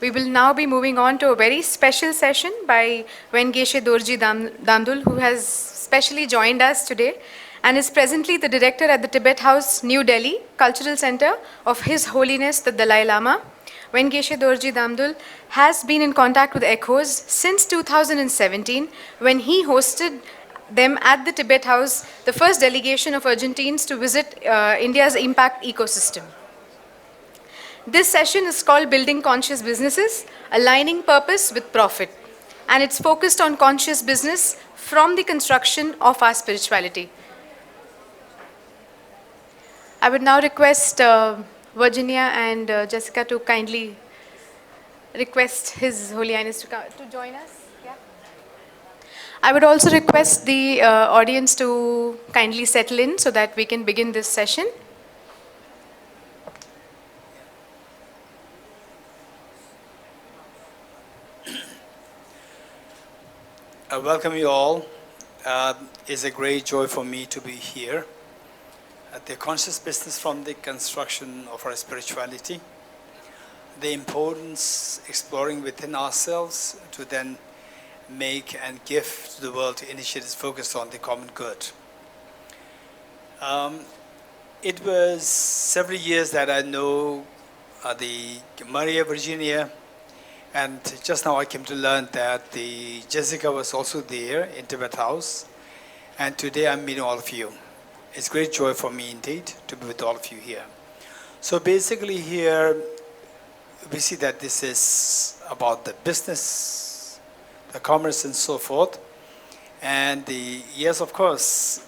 We will now be moving on to a very special session by Geshe Dorji Damdul, who has specially joined us today and is presently the director at the Tibet House, New Delhi, Cultural Center of His Holiness the Dalai Lama. Geshe Dorji Damdul has been in contact with Echoes since 2017 when he hosted them at the Tibet House, the first delegation of Argentines to visit India's impact ecosystem. This session is called Building Conscious Businesses, Aligning Purpose with Profit, and it's focused on conscious business from the construction of our spirituality. I would now request Virginia and Jessica to kindly request His Holy Highness to join us. Yeah. I would also request the audience to kindly settle in so that we can begin this session. I welcome you all. It's a great joy for me to be here at the conscious business from the construction of our spirituality, the importance exploring within ourselves to then make and give to the world initiatives focused on the common good. It was several years that I know the Maria Virginia, and just now I came to learn that the Jessica was also there in Tibet House, and today I'm meeting all of you. It's great joy for me indeed to be with all of you here. So basically here we see that this is about the business, the commerce and so forth, and yes, of course,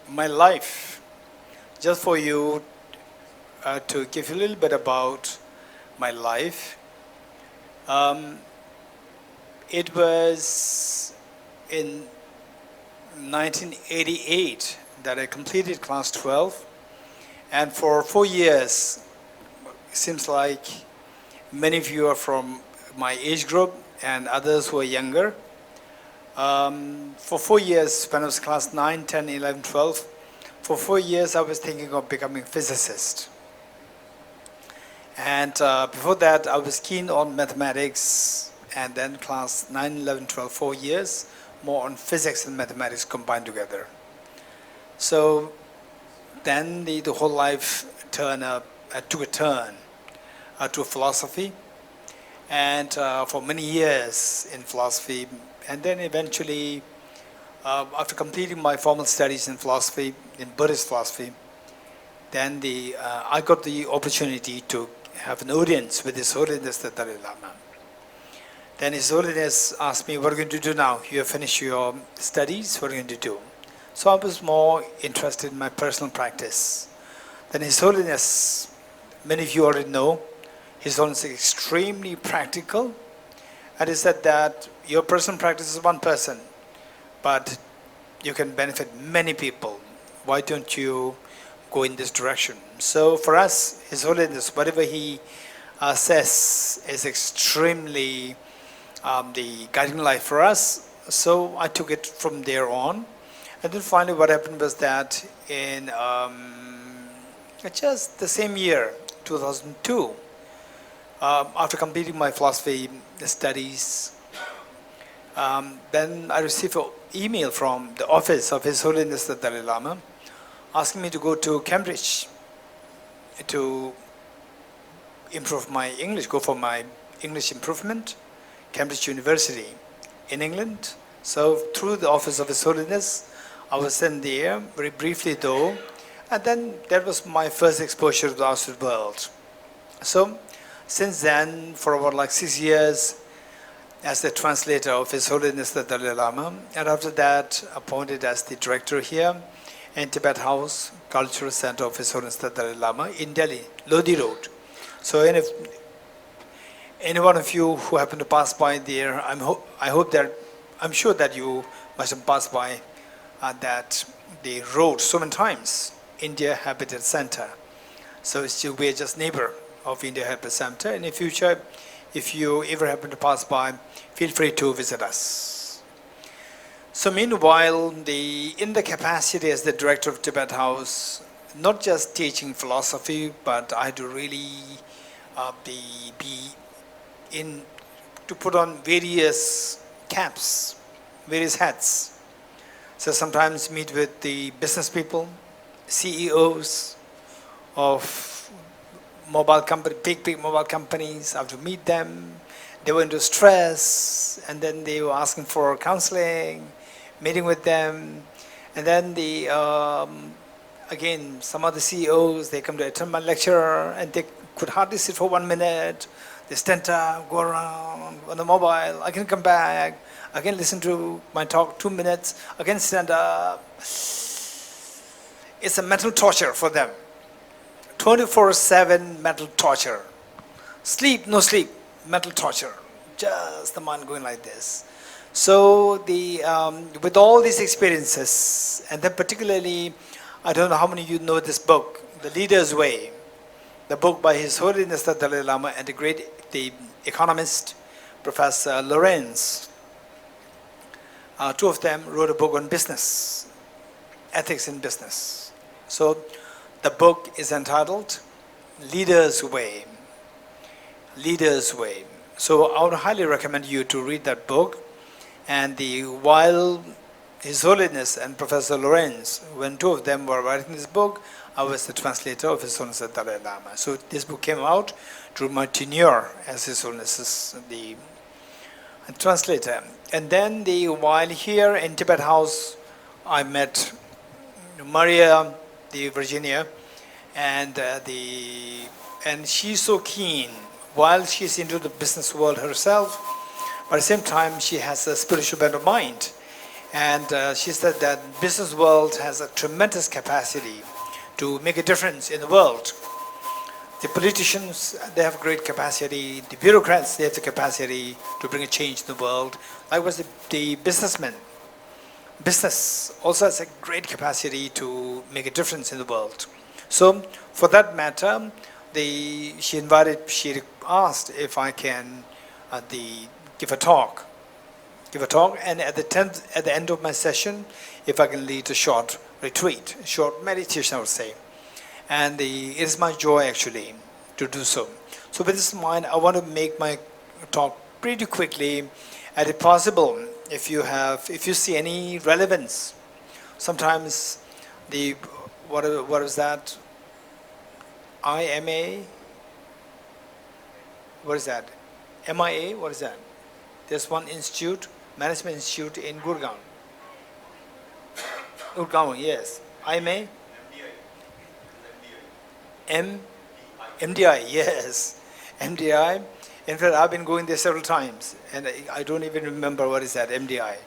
my life. Just for you to give you a little bit about my life. It was in 1988 that I completed class 12, and for 4 years, it seems like many of you are from my age group and others who are younger. For 4 years, when I was class 9, 10, 11, 12, for 4 years I was thinking of becoming a physicist. And before that, I was keen on mathematics, and then class 9, 11, 12, 4 years, more on physics and mathematics combined together. So then the whole life took a turn to philosophy, and for many years in philosophy, and then eventually, after completing my formal studies in philosophy, in Buddhist philosophy, then I got the opportunity to have an audience with His Holiness the Dalai Lama. Then His Holiness asked me, what are you going to do now? You have finished your studies, what are you going to do? So I was more interested in my personal practice. Then His Holiness, many of you already know, His Holiness is extremely practical, and he said that your personal practice is one person, but you can benefit many people. Why don't you go in this direction? So for us, His Holiness, whatever he says is extremely the guiding light for us. So I took it from there on. And then finally what happened was that in just the same year, 2002, after completing my philosophy studies, then I received an email from the office of His Holiness the Dalai Lama asking me to go to Cambridge to improve my English, go for my English improvement, Cambridge University in England. So through the office of His Holiness, I was sent there, very briefly though, and then that was my first exposure to the outside world. So since then, for about like 6 years, as the translator of His Holiness the Dalai Lama, and after that appointed as the director here in Tibet House, Cultural Center of His Holiness the Dalai Lama in Delhi, Lodi Road. So if any one of you who happen to pass by there, I'm sure that you must have passed by the road so many times, India Habitat Center. So we're just neighbor of India Habitat Center. In the future, if you ever happen to pass by, feel free to visit us. So meanwhile, in the capacity as the director of Tibet House, not just teaching philosophy, but I had to really be in to put on various caps, various hats. So sometimes meet with the business people, CEOs of big mobile companies. I have to meet them. They were into stress, and then they were asking for counseling, meeting with them, and then again, some of the CEOs, they come to attend my lecture, and they could hardly sit for 1 minute. They stand up, go around on the mobile, again come back, again listen to my talk 2 minutes, again stand up. It's a mental torture for them. 24/7 mental torture. Sleep, no sleep, mental torture. Just the mind going like this. So with all these experiences, and then particularly, I don't know how many of you know this book, The Leader's Way, the book by His Holiness the Dalai Lama and the economist, Professor Lorenz. Two of them wrote a book on business, ethics in business. So the book is entitled Leader's Way. Leader's Way. So I would highly recommend you to read that book. And while His Holiness and Professor Lorenz, when two of them were writing this book, I was the translator of His Holiness the Dalai Lama. So this book came out through my tenure as His Holiness the translator. And then while here in Tibet House, I met Maria, the Virginia, and she's so keen. While she's into the business world herself, but at the same time she has a spiritual bent of mind, and she said that business world has a tremendous capacity to make a difference in the world. The politicians, they have great capacity. The bureaucrats, they have the capacity to bring a change in the world. Likewise, the businessmen. Business also has a great capacity to make a difference in the world. So, for that matter, she asked if I can give a talk, and at the end of my session, if I can lead a short retreat, short meditation, I would say. And it is my joy actually to do so. So with this in mind, I want to make my talk pretty quickly, and if possible, if you see any relevance, sometimes what is that? IMA? What is that? MIA? What is that? There's one institute, management institute in Gurgaon. Gurgaon, yes. IMA? MDI, yes. MDI. In fact, I've been going there several times, and I don't even remember what is that, MDI.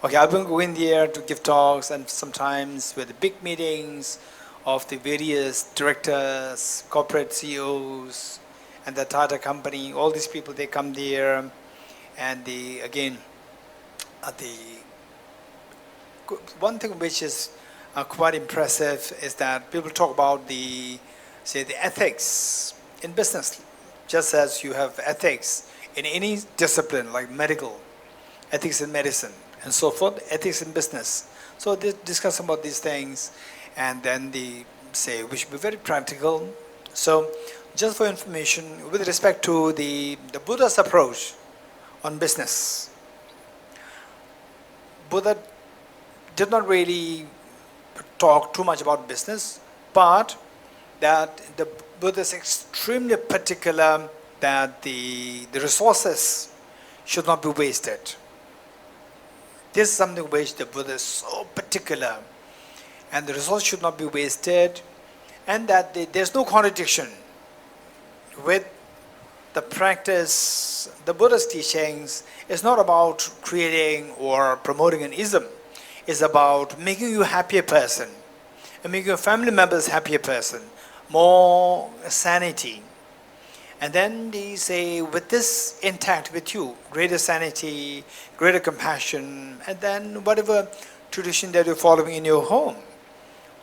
Okay, I've been going there to give talks, and sometimes with the big meetings of the various directors, corporate CEOs, and the Tata company, all these people, they come there, and one thing which is quite impressive is that people talk about the ethics in business, just as you have ethics in any discipline like medical, ethics in medicine, and so forth, ethics in business. So they discuss about these things, and then they say we should be very practical. So just for information, with respect to the Buddha's approach on business, Buddha did not really talk too much about business, but that the Buddha is extremely particular that the resources should not be wasted. This is something which the Buddha is so particular, and the resources should not be wasted, and that there's no contradiction with the practice. The Buddha's teachings is not about creating or promoting an ism. It's about making you a happier person and making your family members a happier person, more sanity. And then they say, with this intact with you, greater sanity, greater compassion, and then whatever tradition that you're following in your home,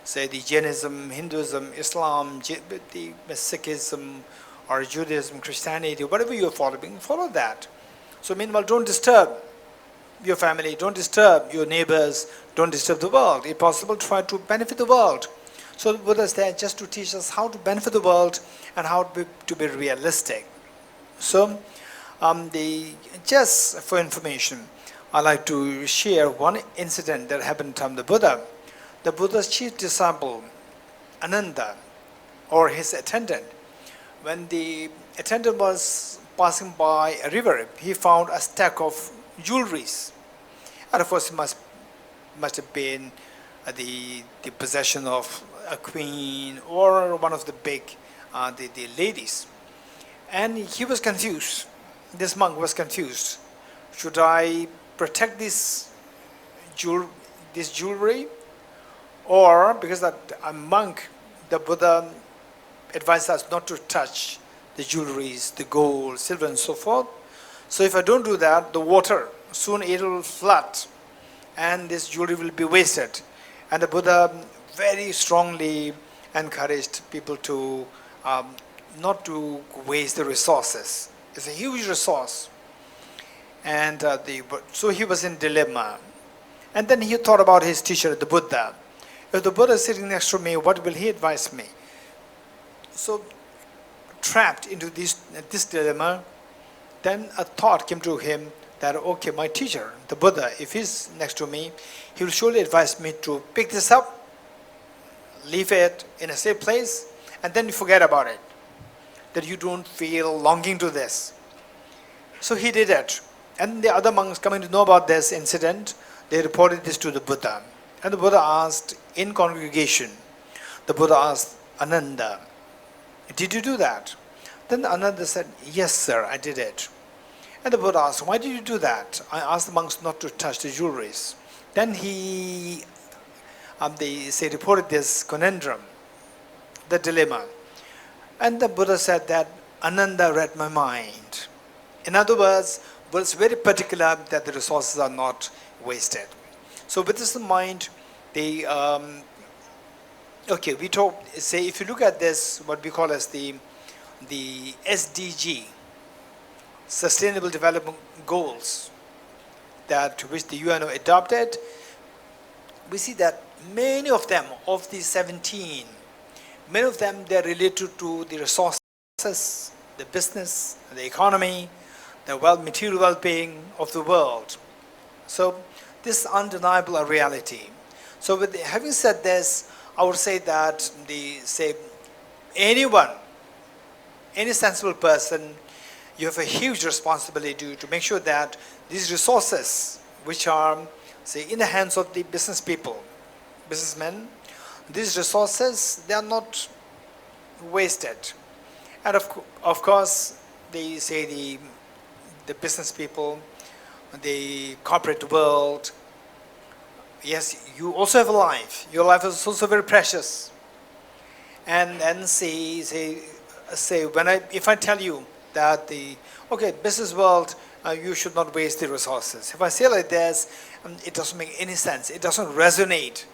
say the Jainism, Hinduism, Islam, the Sikhism, or Judaism, Christianity, whatever you're following, follow that. So meanwhile, don't disturb your family, don't disturb your neighbors, don't disturb the world. If possible, try to benefit the world. So the Buddha is there just to teach us how to benefit the world and how to be realistic. So just for information, I'd like to share one incident that happened to the Buddha. The Buddha's chief disciple, Ananda, or his attendant, when the attendant was passing by a river, he found a stack of jewelries. And of course, it must have been the possession of a queen or one of the big the ladies. And he was confused. This monk was confused. Should I protect this jewelry? Or, because a monk, the Buddha advised us not to touch the jewelries, the gold, silver, and so forth. So if I don't do that, the water, soon it will flood, and this jewelry will be wasted. And the Buddha very strongly encouraged people to not to waste the resources. It's a huge resource. And so he was in dilemma. And then he thought about his teacher, the Buddha. If the Buddha is sitting next to me, what will he advise me? So, trapped into this dilemma, then a thought came to him that, okay, my teacher, the Buddha, if he's next to me, he will surely advise me to pick this up, leave it in a safe place, and then you forget about it, that you don't feel longing to this. So he did it. And the other monks coming to know about this incident, they reported this to the Buddha. And the Buddha asked in congregation, the Buddha asked Ananda, did you do that? Then Ananda said, yes, sir, I did it. And the Buddha asked, why did you do that? I asked the monks not to touch the jewelries. Then they reported this conundrum, the dilemma. And the Buddha said that Ananda read my mind. In other words, Buddha is very particular that the resources are not wasted. So with this in mind, we say if you look at this, what we call as the SDG, Sustainable Development Goals, that which the UNO adopted, we see that many of them, of these 17, many of them, they're related to the resources, the business, the economy, the material well-being of the world. So this is undeniable a reality. So having said this, I would say that anyone, any sensible person, you have a huge responsibility to make sure that these resources, which are, in the hands of the business people, businessmen, these resources, they are not wasted. And of course, they say the business people, the corporate world, yes, you also have a life. Your life is also very precious. And then if I tell you that business world, you should not waste the resources. If I say like this, it doesn't make any sense. It doesn't resonate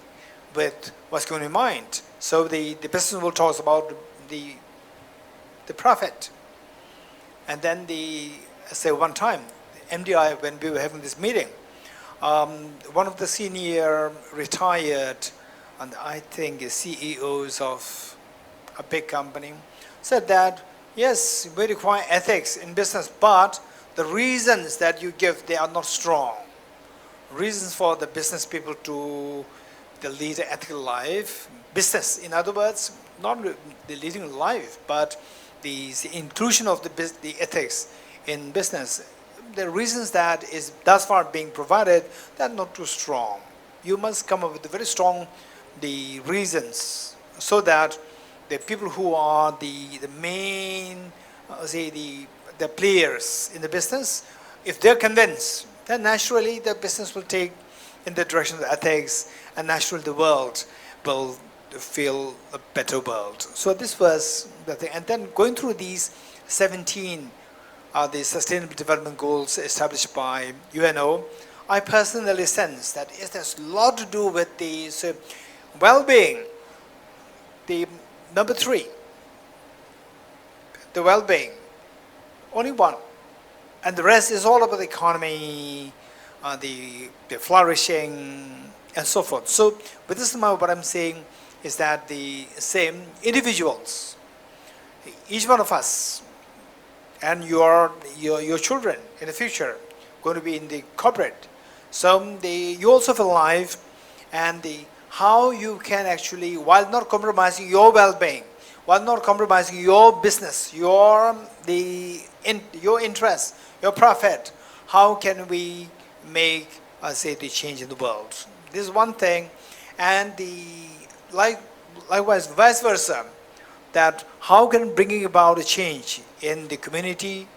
with what's going on in mind. So the business world talks about the profit. And then one time, MDI, when we were having this meeting, one of the senior retired, and I think CEOs of a big company, said that, yes, we require ethics in business, but the reasons that you give, they are not strong. Reasons for the business people to lead an ethical life, business, in other words, not the leading life, but the inclusion of the ethics in business. The reasons that is thus far being provided, they are not too strong. You must come up with very strong reasons so that the people who are the main, the players in the business, if they're convinced, then naturally the business will take in the direction of the ethics, and naturally the world will feel a better world. So this was the thing. And then going through these 17 the Sustainable Development Goals established by UNO, I personally sense that it has a lot to do with the well-being. The number 3, the well-being, only one. And the rest is all about the economy, the flourishing, and so forth. So with this in mind, what I'm saying, is that the same individuals, each one of us, and your children in the future going to be in the corporate. So you also feel alive, and how you can actually, while not compromising your well-being, while not compromising your business, your interest, your profit, how can we make, say, the change in the world? This is one thing, and likewise, vice versa, that how can bringing about a change in the community,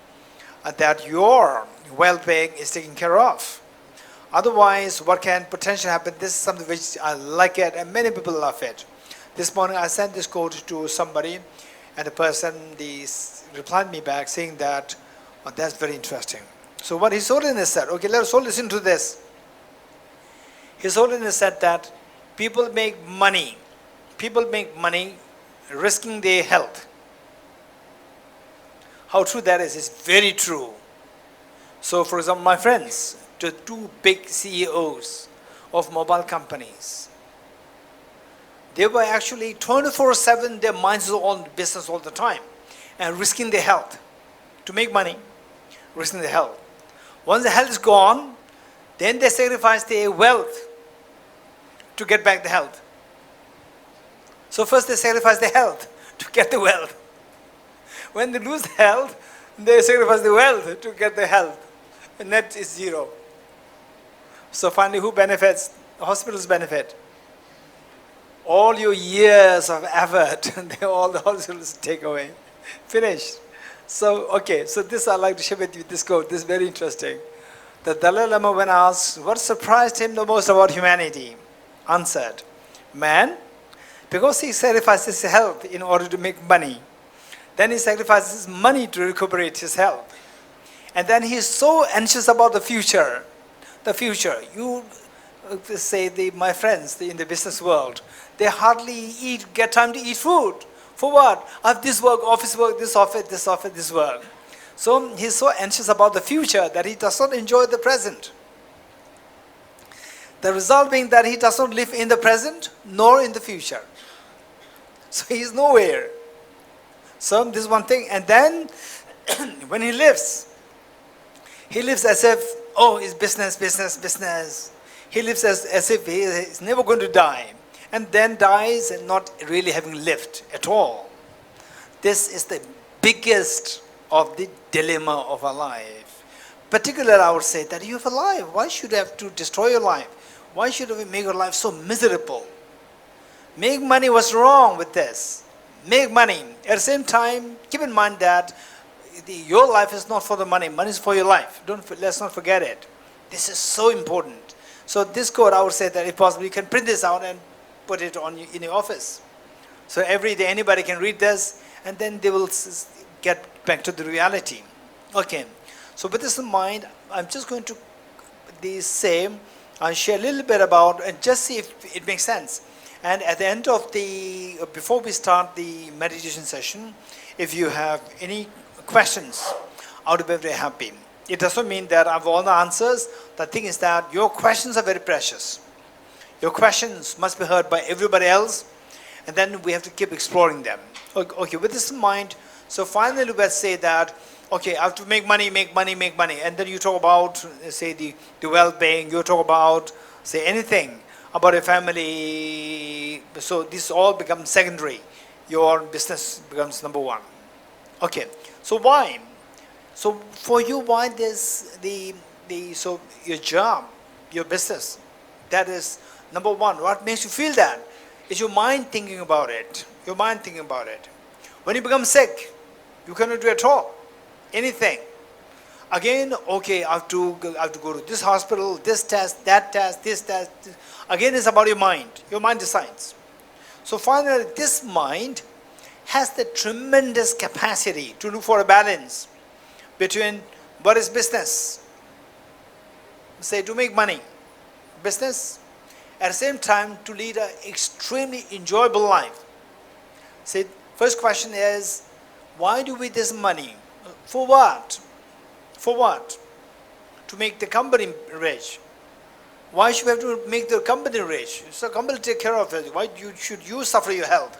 that your well-being is taken care of. Otherwise, what can potentially happen? This is something which I like it, and many people love it. This morning, I sent this quote to somebody, and the person replied me back saying that, oh, that's very interesting. So what His Holiness said, okay, let us all listen to this. His Holiness said that people make money risking their health. How true that is very true. So, for example, my friends, the two big CEOs of mobile companies, they were actually 24/7, their minds were on business all the time and risking their health to make money, risking their health. Once the health is gone, then they sacrifice their wealth to get back the health. So first they sacrifice their health to get the wealth. When they lose health, they sacrifice the wealth to get the health. And net is zero. So finally, who benefits? The hospitals benefit. All your years of effort, all the hospitals take away. Finished. So, okay, so this I'd like to share with you, this quote. This is very interesting. The Dalai Lama, when asked what surprised him the most about humanity, answered, man, because he sacrifices his health in order to make money. Then he sacrifices money to recuperate his health. And then he is so anxious about the future. The future. You say, my friends in the business world, they hardly get time to eat food. For what? I have this work, office work, this work. So he's so anxious about the future that he does not enjoy the present. The result being that he does not live in the present nor in the future. So he is nowhere. So this is one thing. And then when he lives as if, oh, it's business. He lives as if he is never going to die. And then dies and not really having lived at all. This is the biggest of the dilemma of our life. Particularly, I would say that you have a life. Why should you have to destroy your life? Why should we make your life so miserable? Make money, what's wrong with this? Make money. At the same time, keep in mind that your life is not for the money. Money is for your life. Let's not forget it. This is so important. So this quote, I would say that if possible, you can print this out and put it in your office. So every day anybody can read this, and then they will get back to the reality. Okay. So with this in mind, I'm just going to share a little bit about, and just see if it makes sense. And at the end of before we start the meditation session, if you have any questions, I would be very happy. It doesn't mean that I have all the answers. The thing is that your questions are very precious. Your questions must be heard by everybody else, and then we have to keep exploring them. Okay, with this in mind, so finally let's say that, okay, I have to make money, and then you talk about, say, the well-being, you talk about, say, anything about a family, so this all becomes secondary. Your business becomes number one. Okay, so why? So for you, why there's so your job, your business, that is number one. What makes you feel that? Is your mind thinking about it. Your mind thinking about it. When you become sick, you cannot do at all anything. Again, okay, I have to go to this hospital, this test, this test. Again, it's about your mind. Your mind decides. So finally, this mind has the tremendous capacity to look for a balance between what is business, say, to make money, business, at the same time to lead an extremely enjoyable life. Say, first question is, why do we this money? For what? For what? To make the company rich. Why should we have to make the company rich? So company take care of it. Why should you suffer your health?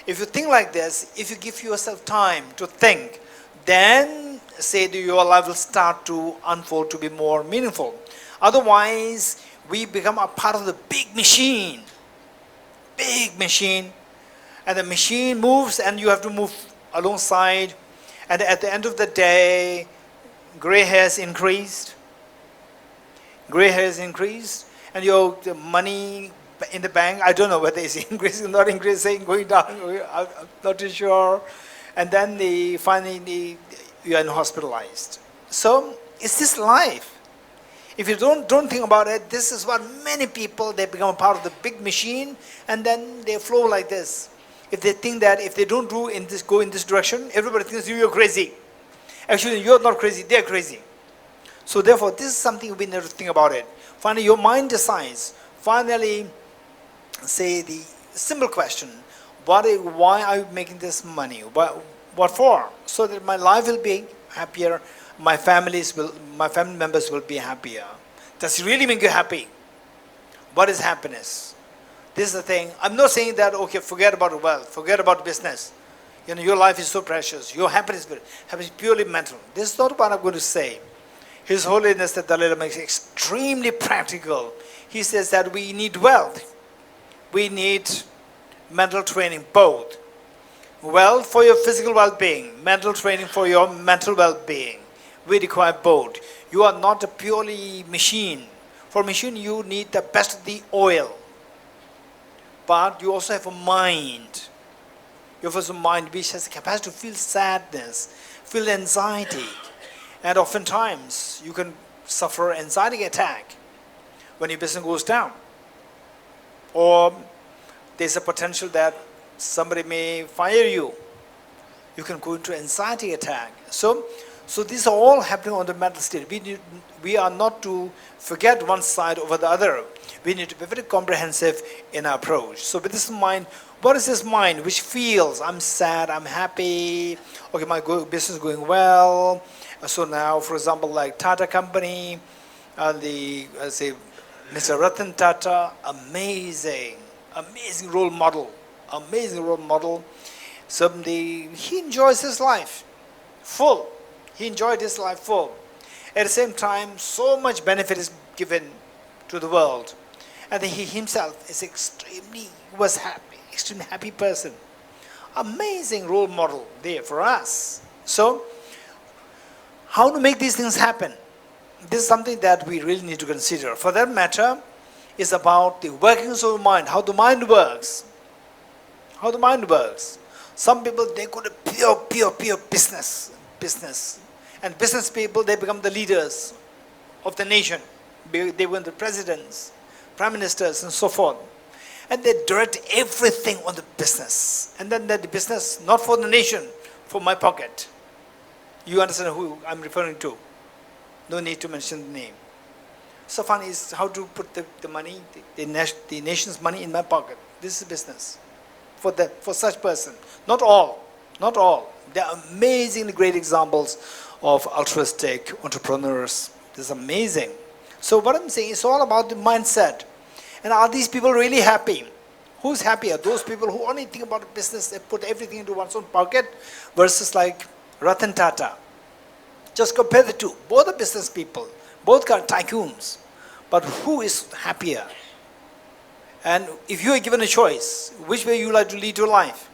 If you think like this, if you give yourself time to think, then say that your life will start to unfold to be more meaningful. Otherwise, we become a part of the big machine, and the machine moves and you have to move alongside, and at the end of the day, gray hairs increased, and your the money in the bank, I don't know whether it's increasing, not increasing, going down, I'm not too sure. And then finally you are hospitalized. So it's this life. If you don't think about it, this is what many people, they become a part of the big machine and then they flow like this. If they think that if they don't go in this direction, everybody thinks you're crazy. Actually, you're not crazy, they're crazy. So therefore, this is something we need to think about it. Finally, your mind decides. Finally, say the simple question, why are you making this money? What for? So that my life will be happier, my family members will be happier. Does it really make you happy? What is happiness? This is the thing. I'm not saying that, okay, forget about wealth, forget about business. You know, your life is so precious. Your happiness is purely mental. This is not what I'm going to say. His Holiness the Dalai Lama is extremely practical. He says that we need wealth. We need mental training, both. Wealth for your physical well-being, mental training for your mental well-being. We require both. You are not a purely machine. For a machine, you need the best of the oil. But you also have a mind. You have a mind which has the capacity to feel sadness, feel anxiety. And oftentimes, you can suffer anxiety attack when your business goes down. Or there's a potential that somebody may fire you. You can go into anxiety attack. So these are all happening on the mental state. We are not to forget one side over the other. We need to be very comprehensive in our approach. So with this mind, what is this mind which feels, I'm sad, I'm happy, okay, my business is going well. So now, for example, like Tata Company, say, Mr. Ratan Tata, amazing role model. So he enjoys his life full. He enjoyed his life full. At the same time, so much benefit is given to the world. And he himself is extremely happy person. Amazing role model there for us. So, how to make these things happen? This is something that we really need to consider. For that matter, it's about the workings of the mind, how the mind works. Some people, they go to pure business. And business people, they become the leaders of the nation. They become the presidents, prime ministers, and so forth. And they direct everything on the business. And then the business, not for the nation, for my pocket. You understand who I'm referring to? No need to mention the name. So fun is how to put the money, the nation's money in my pocket. This is business for such person. Not all. There are amazingly great examples of altruistic entrepreneurs. This is amazing. So what I'm saying is all about the mindset. And are these people really happy? Who's happier? Those people who only think about business, they put everything into one's own pocket, versus like Ratan Tata. Just compare the two. Both are business people. Both are tycoons. But who is happier? And if you are given a choice, which way you like to lead your life?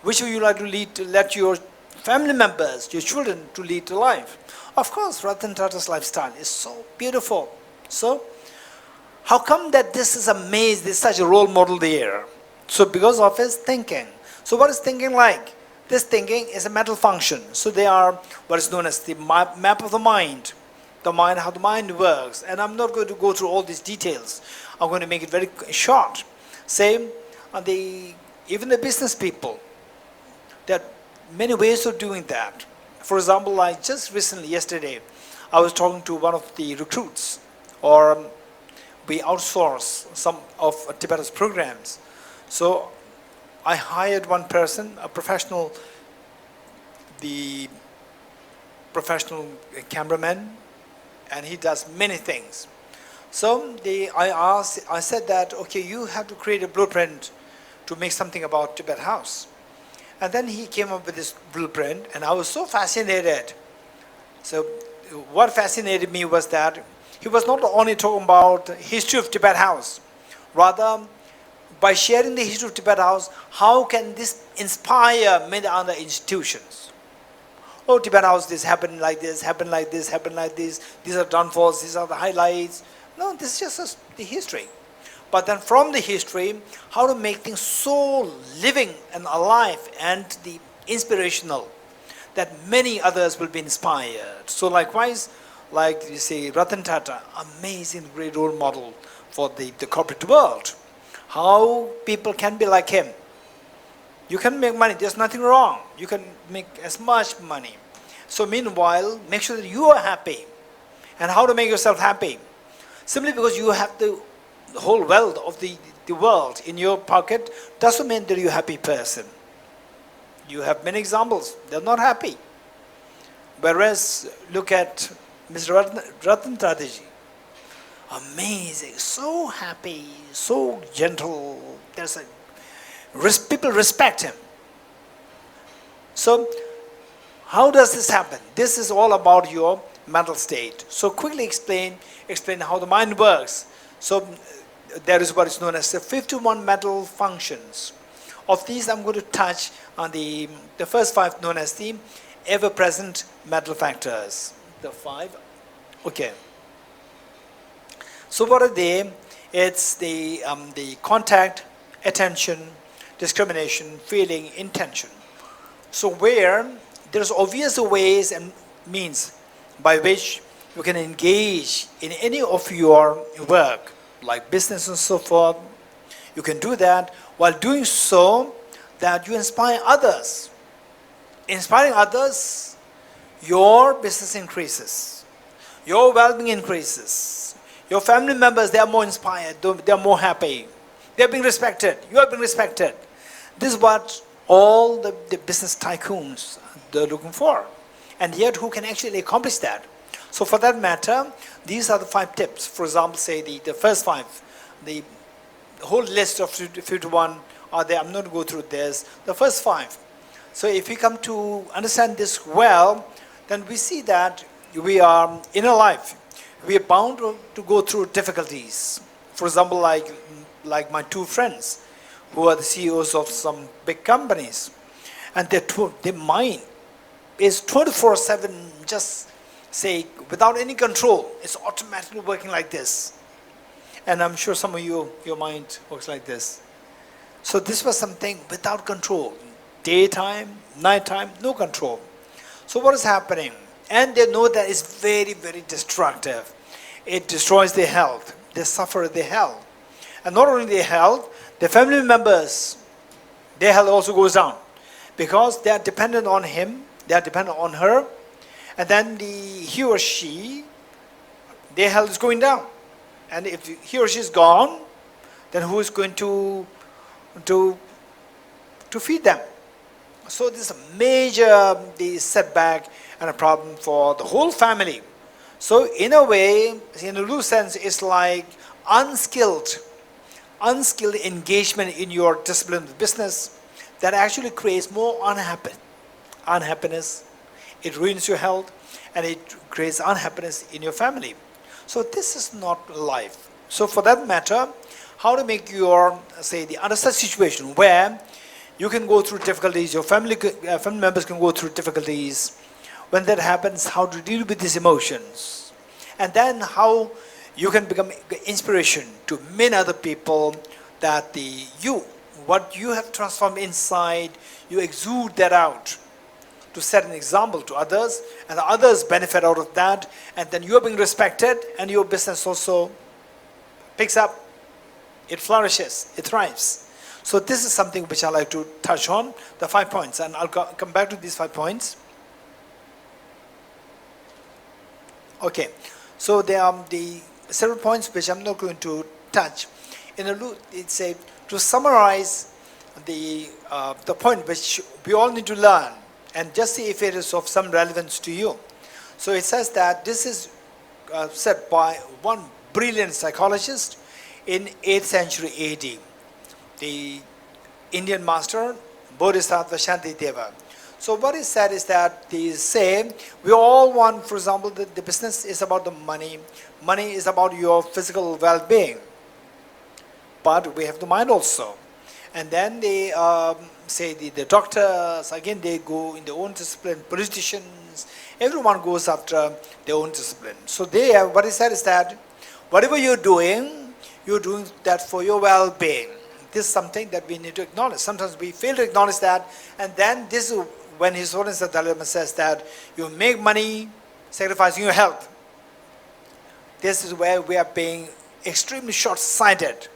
Which way you like to let your family members, your children to lead your life? Of course, Ratan Tata's lifestyle is so beautiful. So, how come that this is amazing, there's such a role model there? So because of his thinking. So what is thinking like? This thinking is a mental function. So they are what is known as the map of the mind. How the mind works. And I'm not going to go through all these details. I'm going to make it very short. Same on even the business people. There are many ways of doing that. For example, like just recently, yesterday, I was talking to one of the recruits, or we outsource some of Tibet's programs. So I hired one person, a professional cameraman, and he does many things. So I said that, okay, you have to create a blueprint to make something about Tibet House. And then he came up with this blueprint, and I was so fascinated. So what fascinated me was that he was not only talking about the history of Tibet House, rather by sharing the history of Tibet House, how can this inspire many other institutions? Oh, Tibet House, this happened like this, happened like this, happened like this, these are downfalls, these are the highlights. No, this is just the history. But then from the history, how to make things so living and alive and the inspirational that many others will be inspired. So likewise, like you say, Ratan Tata, amazing great role model for the corporate world. How people can be like him. You can make money, there's nothing wrong. You can make as much money. So meanwhile, make sure that you are happy. And how to make yourself happy? Simply because you have the whole wealth of the world in your pocket doesn't mean that you're a happy person. You have many examples, they're not happy. Whereas, look at Mr. Ratan Tata ji. Amazing, so happy, so gentle. People respect him. So, how does this happen? This is all about your mental state. So quickly explain how the mind works. So there is what is known as the 51 mental functions. Of these, I'm going to touch on the first 5 known as the ever-present mental factors. The 5. Okay. So what are they? It's the contact, attention, discrimination, feeling, intention. So where there's obvious ways and means by which you can engage in any of your work, like business and so forth, you can do that. While doing so, that you inspire others. Inspiring others, your business increases. Your well-being increases. Your family members, they are more inspired. They are more happy. They are being respected. You are being respected. This is what all the business tycoons, they're looking for. And yet, who can actually accomplish that? So for that matter, these are the 5 tips. For example, say the first 5, the whole list of 51 are there. I'm not going to go through this. The first 5. So if we come to understand this well, then we see that we are in a life. We are bound to go through difficulties. For example, like my 2 friends who are the CEOs of some big companies. And their mind is 24/7, just say, without any control. It's automatically working like this. And I'm sure some of you, your mind works like this. So this was something without control. Daytime, nighttime, no control. So what is happening? And they know that it's very, very destructive. It destroys their health. They suffer their health. And not only their health, their family members, their health also goes down. Because they are dependent on him, they are dependent on her, and then he or she, their health is going down. And if he or she is gone, then who is going to feed them? So this is a major setback and a problem for the whole family. So in a way, in a loose sense, it's like unskilled engagement in your discipline of business that actually creates more unhappiness. It ruins your health, and it creates unhappiness in your family. So this is not life. So for that matter, how to make your, say, the under such situation where you can go through difficulties, your family members can go through difficulties. When that happens, how to deal with these emotions. And then how you can become inspiration to many other people, that what you have transformed inside, you exude that out to set an example to others, and the others benefit out of that, and then you are being respected, and your business also picks up, it flourishes, it thrives. So this is something which I like to touch on, the 5 points, and I'll come back to these 5 points. Okay, so there are the several points which I'm not going to touch. It's to summarize the point which we all need to learn, and just see if it is of some relevance to you. So it says that this is said by one brilliant psychologist in 8th century AD. The Indian master, Bodhisattva Shantideva. So what is said is that they say, we all want, for example, the business is about the money. Money is about your physical well-being. But we have the mind also. And then they say the doctors, again they go in their own discipline, politicians, everyone goes after their own discipline. So they have, what is said is that whatever you're doing that for your well-being. This is something that we need to acknowledge. Sometimes we fail to acknowledge that, and then this is when His Holiness the Dalai Lama says that you make money sacrificing your health. This is where we are being extremely short-sighted.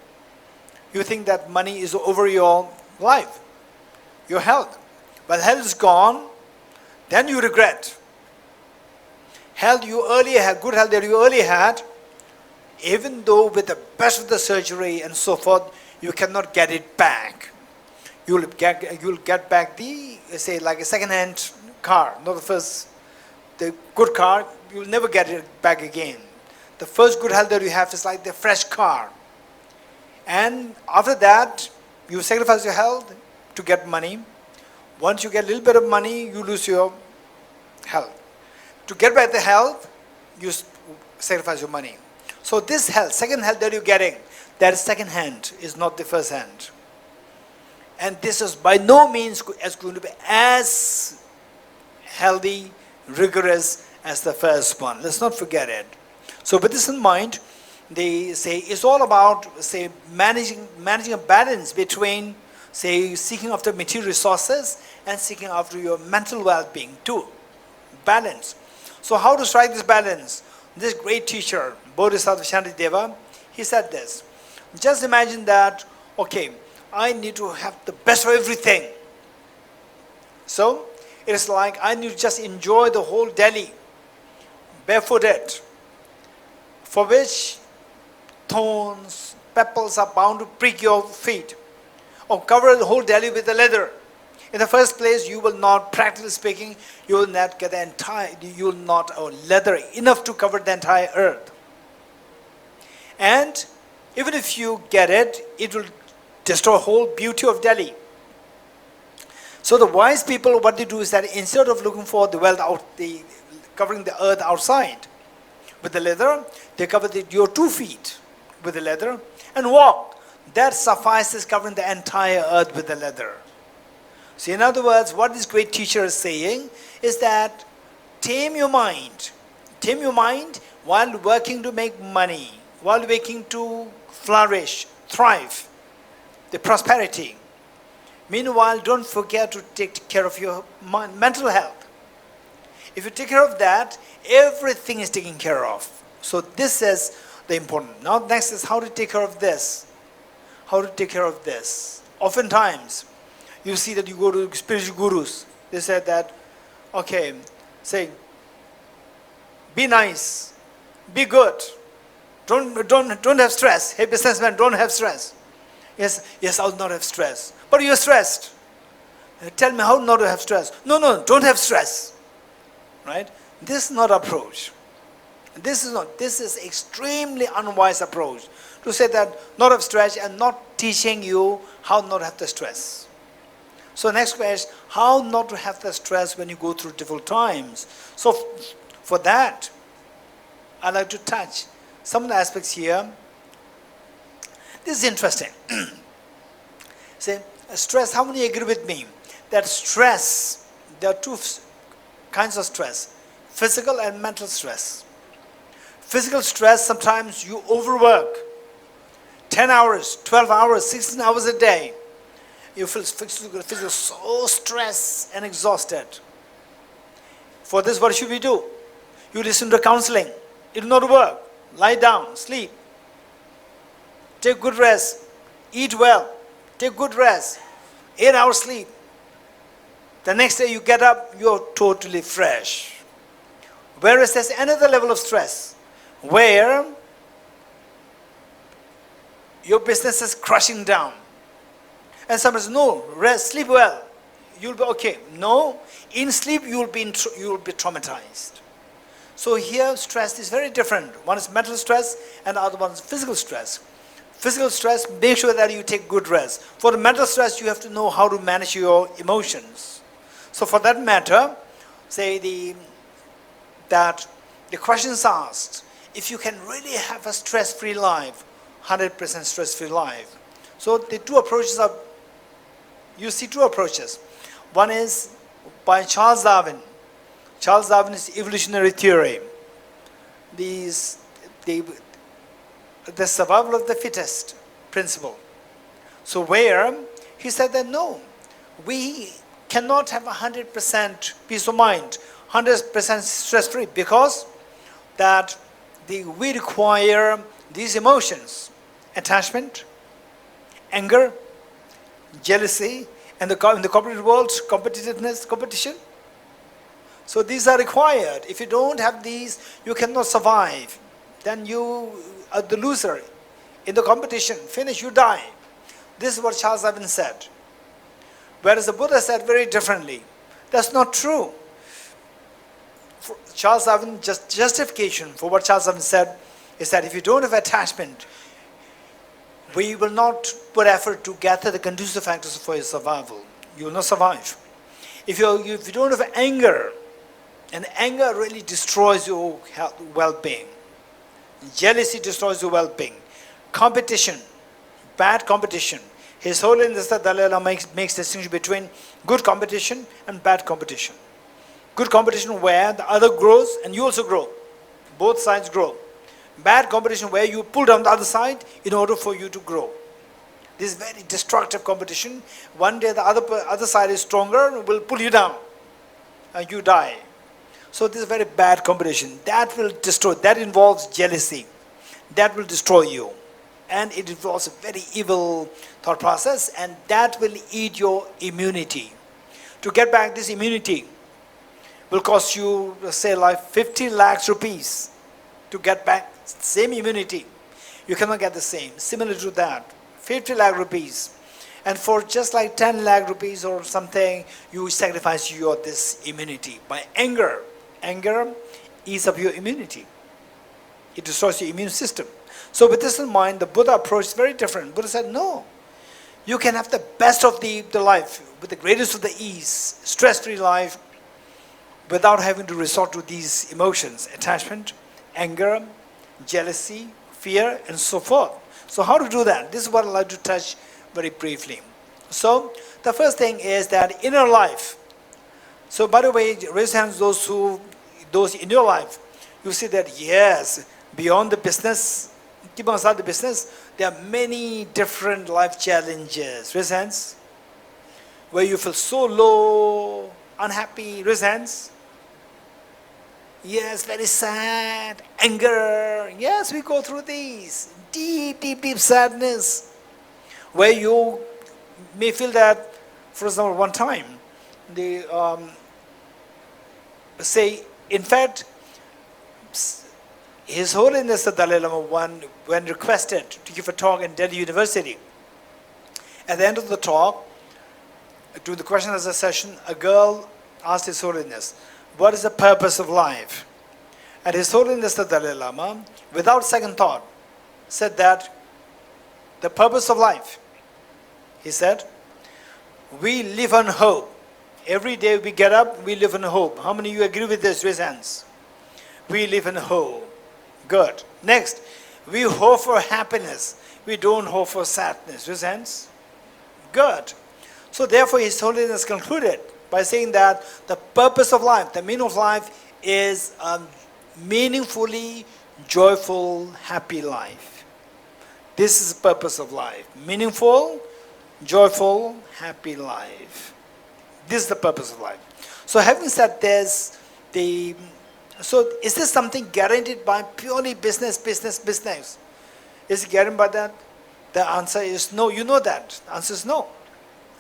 You think that money is over your life, your health. When health is gone, then you regret. Health you earlier had, good health that you earlier had, even though with the best of the surgery and so forth, you cannot get it back. You'll get back the, say, like a second-hand car, not the first, the good car, you'll never get it back again. The first good health that you have is like the fresh car. And after that, you sacrifice your health to get money. Once you get a little bit of money, you lose your health. To get back the health, you sacrifice your money. So this health, second health that you're getting, that is second hand, is not the first hand. And this is by no means going to be as healthy, rigorous as the first one. Let's not forget it. So with this in mind, they say it's all about, say, managing a balance between, say, seeking after material resources and seeking after your mental well-being too. Balance. So how to strike this balance? This great teacher, Bodhisattva Shantideva, he said this. Just imagine that, okay, I need to have the best of everything. So it is like I need to just enjoy the whole Delhi barefooted, for which thorns, pebbles are bound to prick your feet, or cover the whole Delhi with the leather. In the first place, you will not, practically speaking, you will not get the entire, you will not, leather enough to cover the entire earth. And even if you get it, it will destroy the whole beauty of Delhi. So the wise people, what they do is that instead of looking for the wealth covering the earth outside with the leather, they cover your 2 feet with the leather and walk. That suffices covering the entire earth with the leather. So in other words, what this great teacher is saying is that tame your mind. Tame your mind while working to make money, while working to flourish, thrive, the prosperity. Meanwhile, don't forget to take care of your mental health. If you take care of that, everything is taken care of. So this is the important. Now next is how to take care of this. How to take care of this. Oftentimes, you see that you go to spiritual gurus. They said that, okay, say, be nice, be good, don't have stress. Hey, businessman, don't have stress. Yes, I'll not have stress. But you're stressed. Tell me how not to have stress. No, don't have stress. Right? This is not approach. This is extremely unwise approach to say that not have stress and not teaching you how not to have the stress. So next question, how not to have the stress when you go through difficult times. So for that, I'd like to touch some of the aspects here. This is interesting. Say, stress, how many agree with me that stress, there are 2 kinds of stress, physical and mental stress. Physical stress, sometimes you overwork, 10 hours, 12 hours, 16 hours a day. You feel so stressed and exhausted. For this, what should we do? You listen to counseling. It will not work. Lie down, sleep. Take good rest. Eat well. Take good rest. 8 hours sleep. The next day you get up, you're totally fresh. Whereas there's another level of stress where your business is crushing down. And somebody says, no, rest, sleep well. You'll be okay. No, in sleep you'll be traumatized. So here stress is very different. One is mental stress and the other one is physical stress. Physical stress, make sure that you take good rest. For the mental stress, you have to know how to manage your emotions. So for that matter, say that the questions asked, if you can really have a stress-free life, 100% stress-free life. So the two approaches are, you see two approaches. One is by Charles Darwin. Charles Darwin's evolutionary theory. The survival of the fittest principle. So where he said that no, we cannot have 100% peace of mind, 100% stress-free, because that we require these emotions: attachment, anger, jealousy, and in the corporate world, competitiveness, competition. So these are required. If you don't have these, you cannot survive. Then you are the loser in the competition. Finish, you die. This is what Charles Darwin said. Whereas the Buddha said very differently. That's not true. Charles Darwin, justification for what Charles Darwin said is that if you don't have attachment, we will not put effort to gather the conducive factors for your survival. You will not survive. If you don't have anger, and anger really destroys your well-being. Jealousy destroys your well-being. Competition, bad competition. His Holiness the Dalai Lama makes distinction between good competition and bad competition. Good competition where the other grows and you also grow. Both sides grow. Bad competition where you pull down the other side in order for you to grow. This is very destructive competition. One day the other side is stronger, will pull you down and you die. So this is very bad competition. That will destroy, that involves jealousy. That will destroy you. And it involves a very evil thought process, and that will eat your immunity. To get back this immunity will cost you, say, like 50 lakhs rupees to get back same immunity. You cannot get the same. Similar to that, 50 lakh rupees. And for just like 10 lakh rupees or something, you sacrifice this immunity by anger. Anger eats up your immunity. It destroys your immune system. So with this in mind, the Buddha approach is very different. Buddha said, no, you can have the best of the life with the greatest of the ease, stress-free life, without having to resort to these emotions: attachment, anger, jealousy, fear, and so forth. So how to do that? This is what I'd like to touch very briefly. So the first thing is that inner life. So by the way, raise hands those in your life. You see that yes, beyond the business, keep aside the business, there are many different life challenges. Raise hands. Where you feel so low, unhappy. Raise hands. Yes, very sad, anger. Yes, we go through these. Deep, deep, deep sadness. Where you may feel that, for example, one time, say, in fact, His Holiness the Dalai Lama, when requested to give a talk in Delhi University, at the end of the talk, to the question answer session, a girl asked His Holiness, what is the purpose of life? And His Holiness the Dalai Lama, without second thought, said that the purpose of life, he said, we live on hope. Every day we get up, we live in hope. How many of you agree with this? Raise hands. We live in hope. Good. Next, we hope for happiness. We don't hope for sadness. Raise hands. Good. So therefore, His Holiness concluded by saying that the purpose of life, the meaning of life, is a meaningfully joyful, happy life. This is the purpose of life. Meaningful, joyful, happy life. This is the purpose of life. So having said this, so is this something guaranteed by purely business? Is it guaranteed by that? The answer is no. You know that. The answer is no.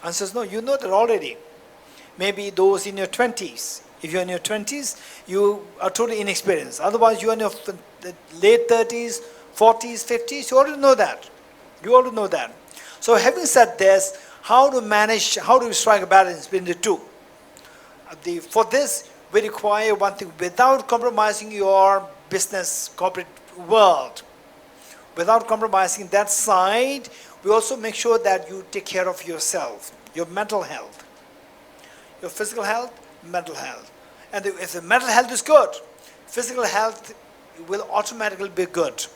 Answer is no. You know that already. Maybe those in your 20s. If you're in your 20s, you are totally inexperienced. Otherwise, you're in your late 30s, 40s, 50s. You already know that. You already know that. So having said this, how to manage, how to strike a balance between the two? For this, we require one thing, without compromising your business, corporate world, without compromising that side, we also make sure that you take care of yourself, your mental health, your physical health, mental health. And if the mental health is good, physical health will automatically be good.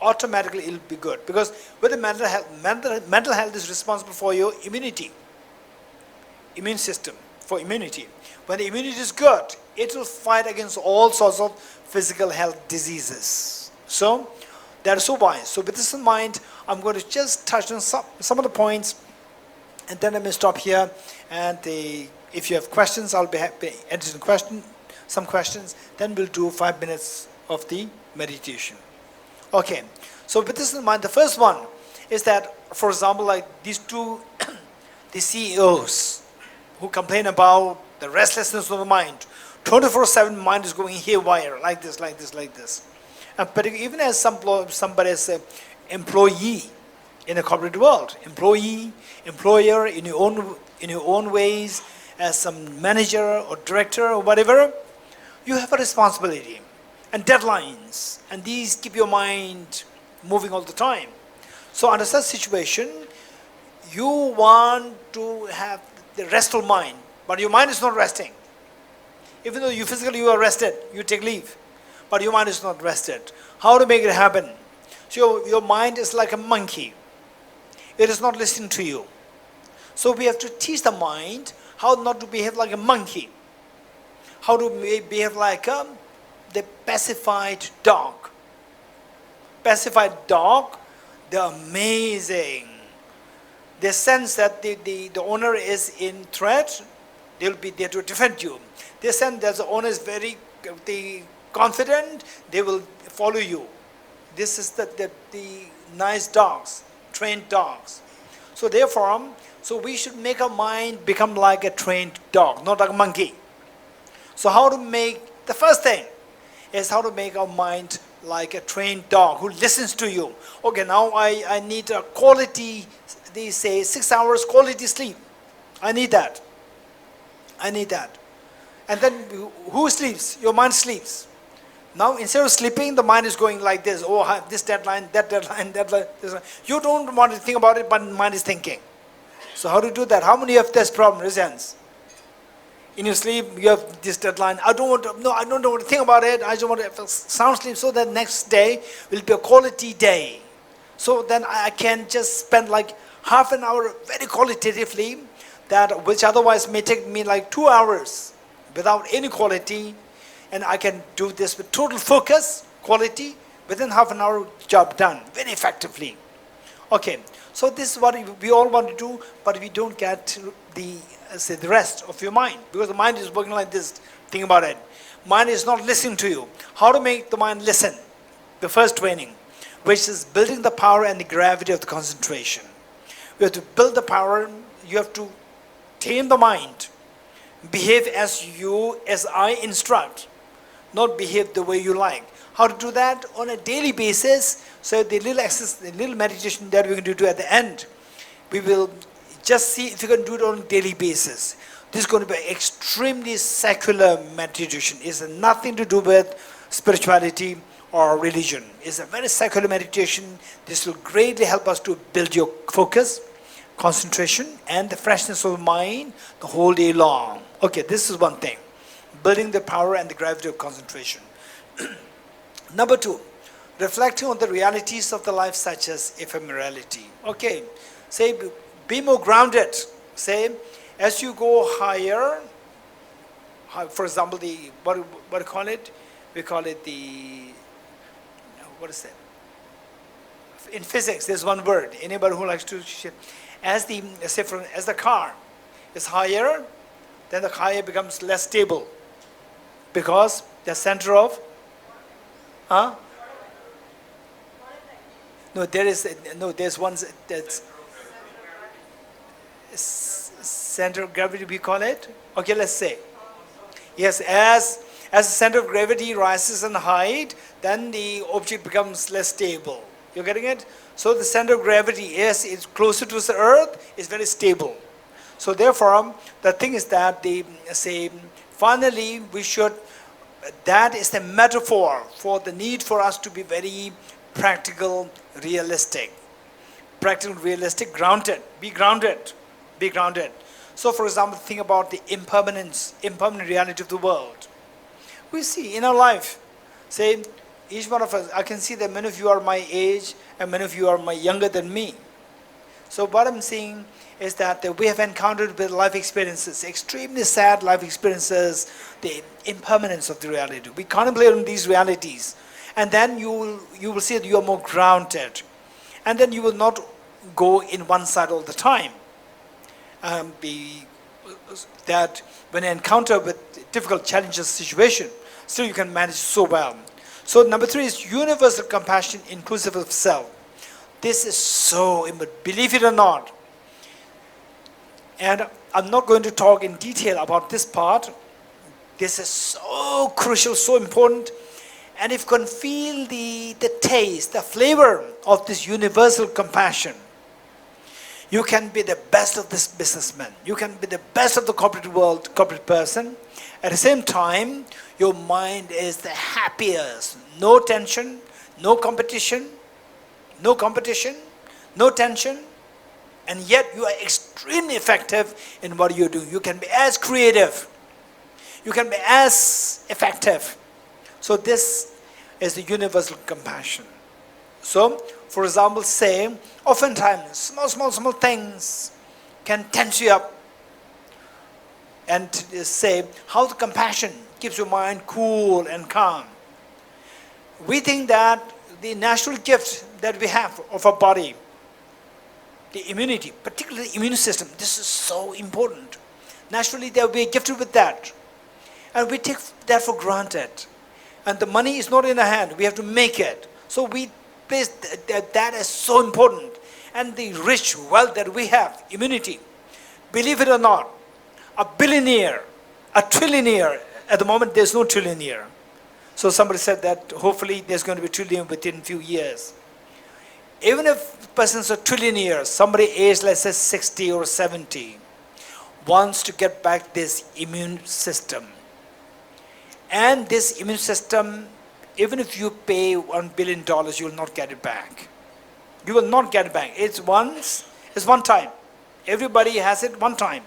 Automatically it will be good. Because with the mental health is responsible for your immunity, immune system, for immunity. When the immunity is good, it will fight against all sorts of physical health diseases. So, that is so wise. So with this in mind, I'm going to just touch on some of the points, and then I may stop here. And if you have questions, I'll be happy to answer some questions. Then we'll do 5 minutes of the meditation. Okay. So with this in mind, the first one is that, for example, like these two, the CEOs who complain about the restlessness of the mind, 24/7 mind is going haywire, like this, like this, like this. But even as somebody as an employee in the corporate world, employee, employer, in your own ways, as some manager or director or whatever, you have a responsibility and deadlines, and these keep your mind moving all the time. So under such situation, you want to have the restful mind, but your mind is not resting. Even though you physically you are rested, you take leave, but your mind is not rested. How to make it happen? So your mind is like a monkey. It is not listening to you. So we have to teach the mind how not to behave like a monkey, how to behave like the pacified dog. Pacified dog, they're amazing. They sense that the owner is in threat, they'll be there to defend you. They sense that the owner is very confident, they will follow you. This is the nice dogs, trained dogs. So therefore, so we should make our mind become like a trained dog, not like a monkey. So how to make, the first thing is how to make our mind like a trained dog who listens to you. Okay, now I need a quality, they say 6 hours quality sleep. I need that. I need that. And then who sleeps? Your mind sleeps. Now instead of sleeping, the mind is going like this. Oh, I have this deadline, that deadline, that deadline. You don't want to think about it, but the mind is thinking. So how to do that? How many of this problem? Raise hands. In your sleep, you have this deadline. I don't want to think about it. I just want to have sound sleep so that next day will be a quality day. So then I can just spend like half an hour very qualitatively, that which otherwise may take me like 2 hours without any quality, and I can do this with total focus, quality, within half an hour, job done very effectively. Okay, so this is what we all want to do, but we don't get the rest of your mind, because the mind is working like this. Think about it. Mind is not listening to you. How to make the mind listen? The first training, which is building the power and the gravity of the concentration. You have to build the power. You have to tame the mind. Behave as I instruct, not behave the way you like. How to do that? On a daily basis. So the little exercise, the little meditation that we're going to do at the end, we will just see if you can do it on a daily basis. This is going to be extremely secular meditation. It's nothing to do with spirituality or religion. It's a very secular meditation. This will greatly help us to build your focus, concentration, and the freshness of mind the whole day long. Okay, this is one thing. Building the power and the gravity of concentration. Number 2, reflecting on the realities of the life, such as ephemerality. Okay, say, be more grounded. Say, as you go higher, for example, what do you call it? We call it what is that? In physics, there's one word. Anybody who likes to share. As the car is higher, then the car becomes less stable, because the center of, there's one that's center of gravity, we call it. Okay, let's say. Yes, as the center of gravity rises in height, then the object becomes less stable. You're getting it? So the center of gravity is closer to the earth, is very stable. So therefore, the thing is that finally, that is the metaphor for the need for us to be very practical, realistic. Practical, realistic, grounded. Be grounded. Be grounded. So, for example, think about the impermanent reality of the world. We see in our life, say, each one of us, I can see that many of you are my age and many of you are younger than me. So what I'm saying is that we have encountered with life experiences, extremely sad life experiences, the impermanence of the reality. We contemplate on these realities, and then you will see that you are more grounded, and then you will not go in one side all the time. That when you encounter with difficult challenges situation, still you can manage so well. So number 3 is universal compassion inclusive of self. This is so important, believe it or not. And I'm not going to talk in detail about this part. This is so crucial, so important. And if you can feel the taste, the flavor of this universal compassion, you can be the best of this businessman. You can be the best of the corporate world, corporate person. At the same time, your mind is the happiest. No tension, no competition, no tension. And yet you are extremely effective in what you do. You can be as creative. You can be as effective. So this is the universal compassion. So, for example, say, oftentimes, small things can tense you up. And say, how the compassion keeps your mind cool and calm. We think that the natural gift that we have of our body, the immunity, particularly the immune system, this is so important. Naturally, they will be gifted with that. And we take that for granted. And the money is not in our hand. We have to make it. So we place that as so important. And the rich wealth that we have, immunity, believe it or not, a billionaire, a trillionaire, at the moment there's no trillionaire. So somebody said that hopefully there's going to be a trillion within a few years. Even if a person's a trillionaire, somebody aged, let's say 60 or 70, wants to get back this immune system. And this immune system, even if you pay $1 billion, you will not get it back. You will not get it back. It's one time. Everybody has it one time.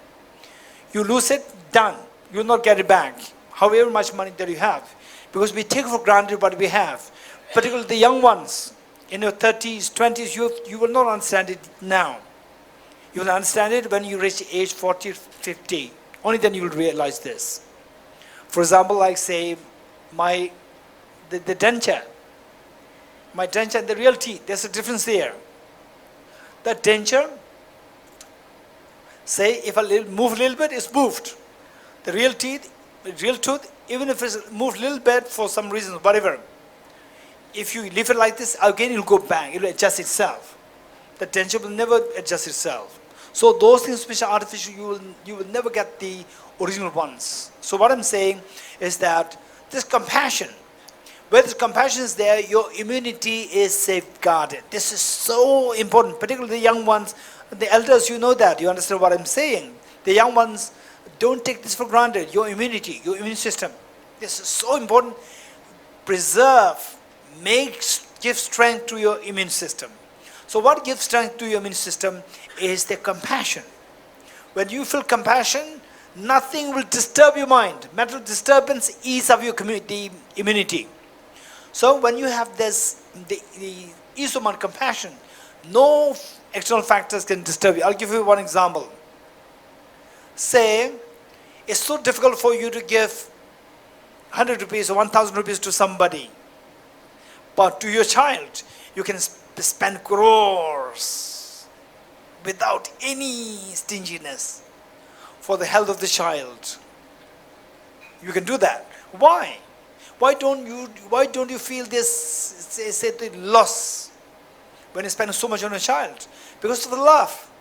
You lose it, done. You will not get it back, however much money that you have. Because we take for granted what we have. Particularly the young ones, in your 30s, 20s, you will not understand it now. You will understand it when you reach age 40, 50. Only then you will realize this. For example, like say, the denture. My denture and the real teeth, there's a difference there. The denture, say if I move a little bit, it's moved. The real tooth, even if it's moved a little bit for some reason, whatever, if you leave it like this, again it will go back, it will adjust itself. The denture will never adjust itself. So those things which are artificial, you will never get the original ones. So what I'm saying is that this compassion, where this compassion is there, your immunity is safeguarded. This is so important, particularly the young ones. The elders, you know that, you understand what I'm saying. The young ones, don't take this for granted. Your immunity, your immune system, this is so important. Preserve, give strength to your immune system. So what gives strength to your immune system is the compassion. When you feel compassion, nothing will disturb your mind. Mental disturbance ease of your immunity. So when you have this, the ease of mind, compassion, no external factors can disturb you. I'll give you one example. Say, it's so difficult for you to give 100 rupees or 1,000 rupees to somebody. But to your child, you can spend crores without any stinginess for the health of the child. You can do that. Why? Why don't you feel this, say the loss when you spend so much on a child? Because of the love.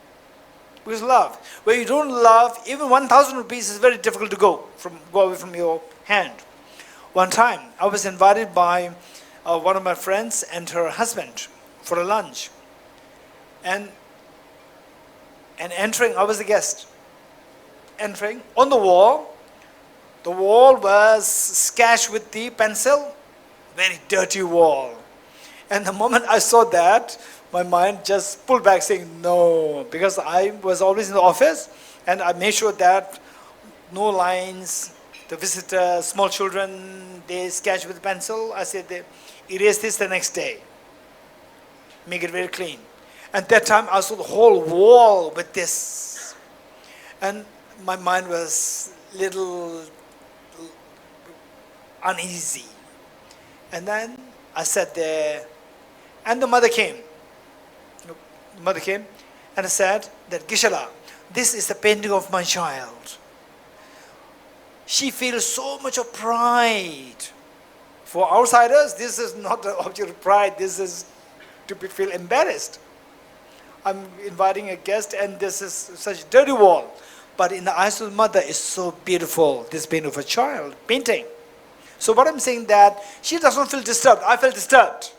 Because love. Where you don't love, even 1,000 rupees is very difficult to go away from your hand. One time, I was invited by one of my friends and her husband for a lunch. And entering, I was a guest. Entering, on the wall, The wall was sketched with the pencil, very dirty wall. And the moment I saw that, my mind just pulled back saying no, because I was always in the office and I made sure that no lines, the visitors, small children, they sketch with pencil. I said, they erase this the next day, make it very clean. And that time I saw the whole wall with this. And my mind was little uneasy. And then I sat there, and the mother came. The mother came and said that, Geshe, this is the painting of my child. She feels so much of pride. For outsiders, this is not an object of pride. This is to feel embarrassed. I'm inviting a guest and this is such a dirty wall. But in the eyes of the mother, it's so beautiful, this painting of a child, painting. So what I'm saying that she doesn't feel disturbed. I felt disturbed.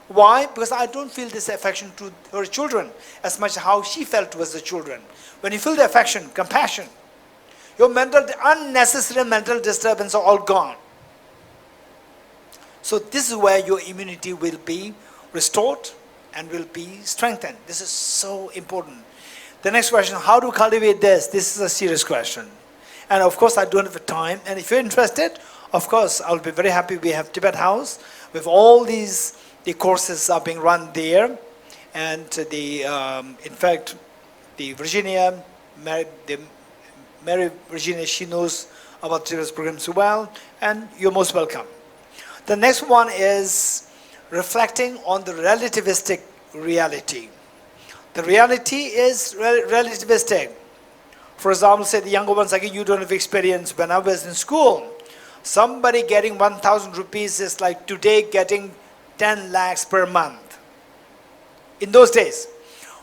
Why? Because I don't feel this affection to her children as much as how she felt towards the children. When you feel the affection, compassion, your unnecessary mental disturbance are all gone. So this is where your immunity will be restored and will be strengthened. This is so important. The next question, how to cultivate this? This is a serious question. And of course, I don't have the time. And if you're interested, of course, I'll be very happy. We have Tibet House with all these, the courses are being run there. And in fact, the Virginia, Mary Virginia, she knows about Tibet's programs well. And you're most welcome. The next one is reflecting on the relativistic reality. The reality is relativistic. For example, say the younger ones, again, you don't have experience. When I was in school, somebody getting 1,000 rupees is like today getting 10 lakhs per month. In those days,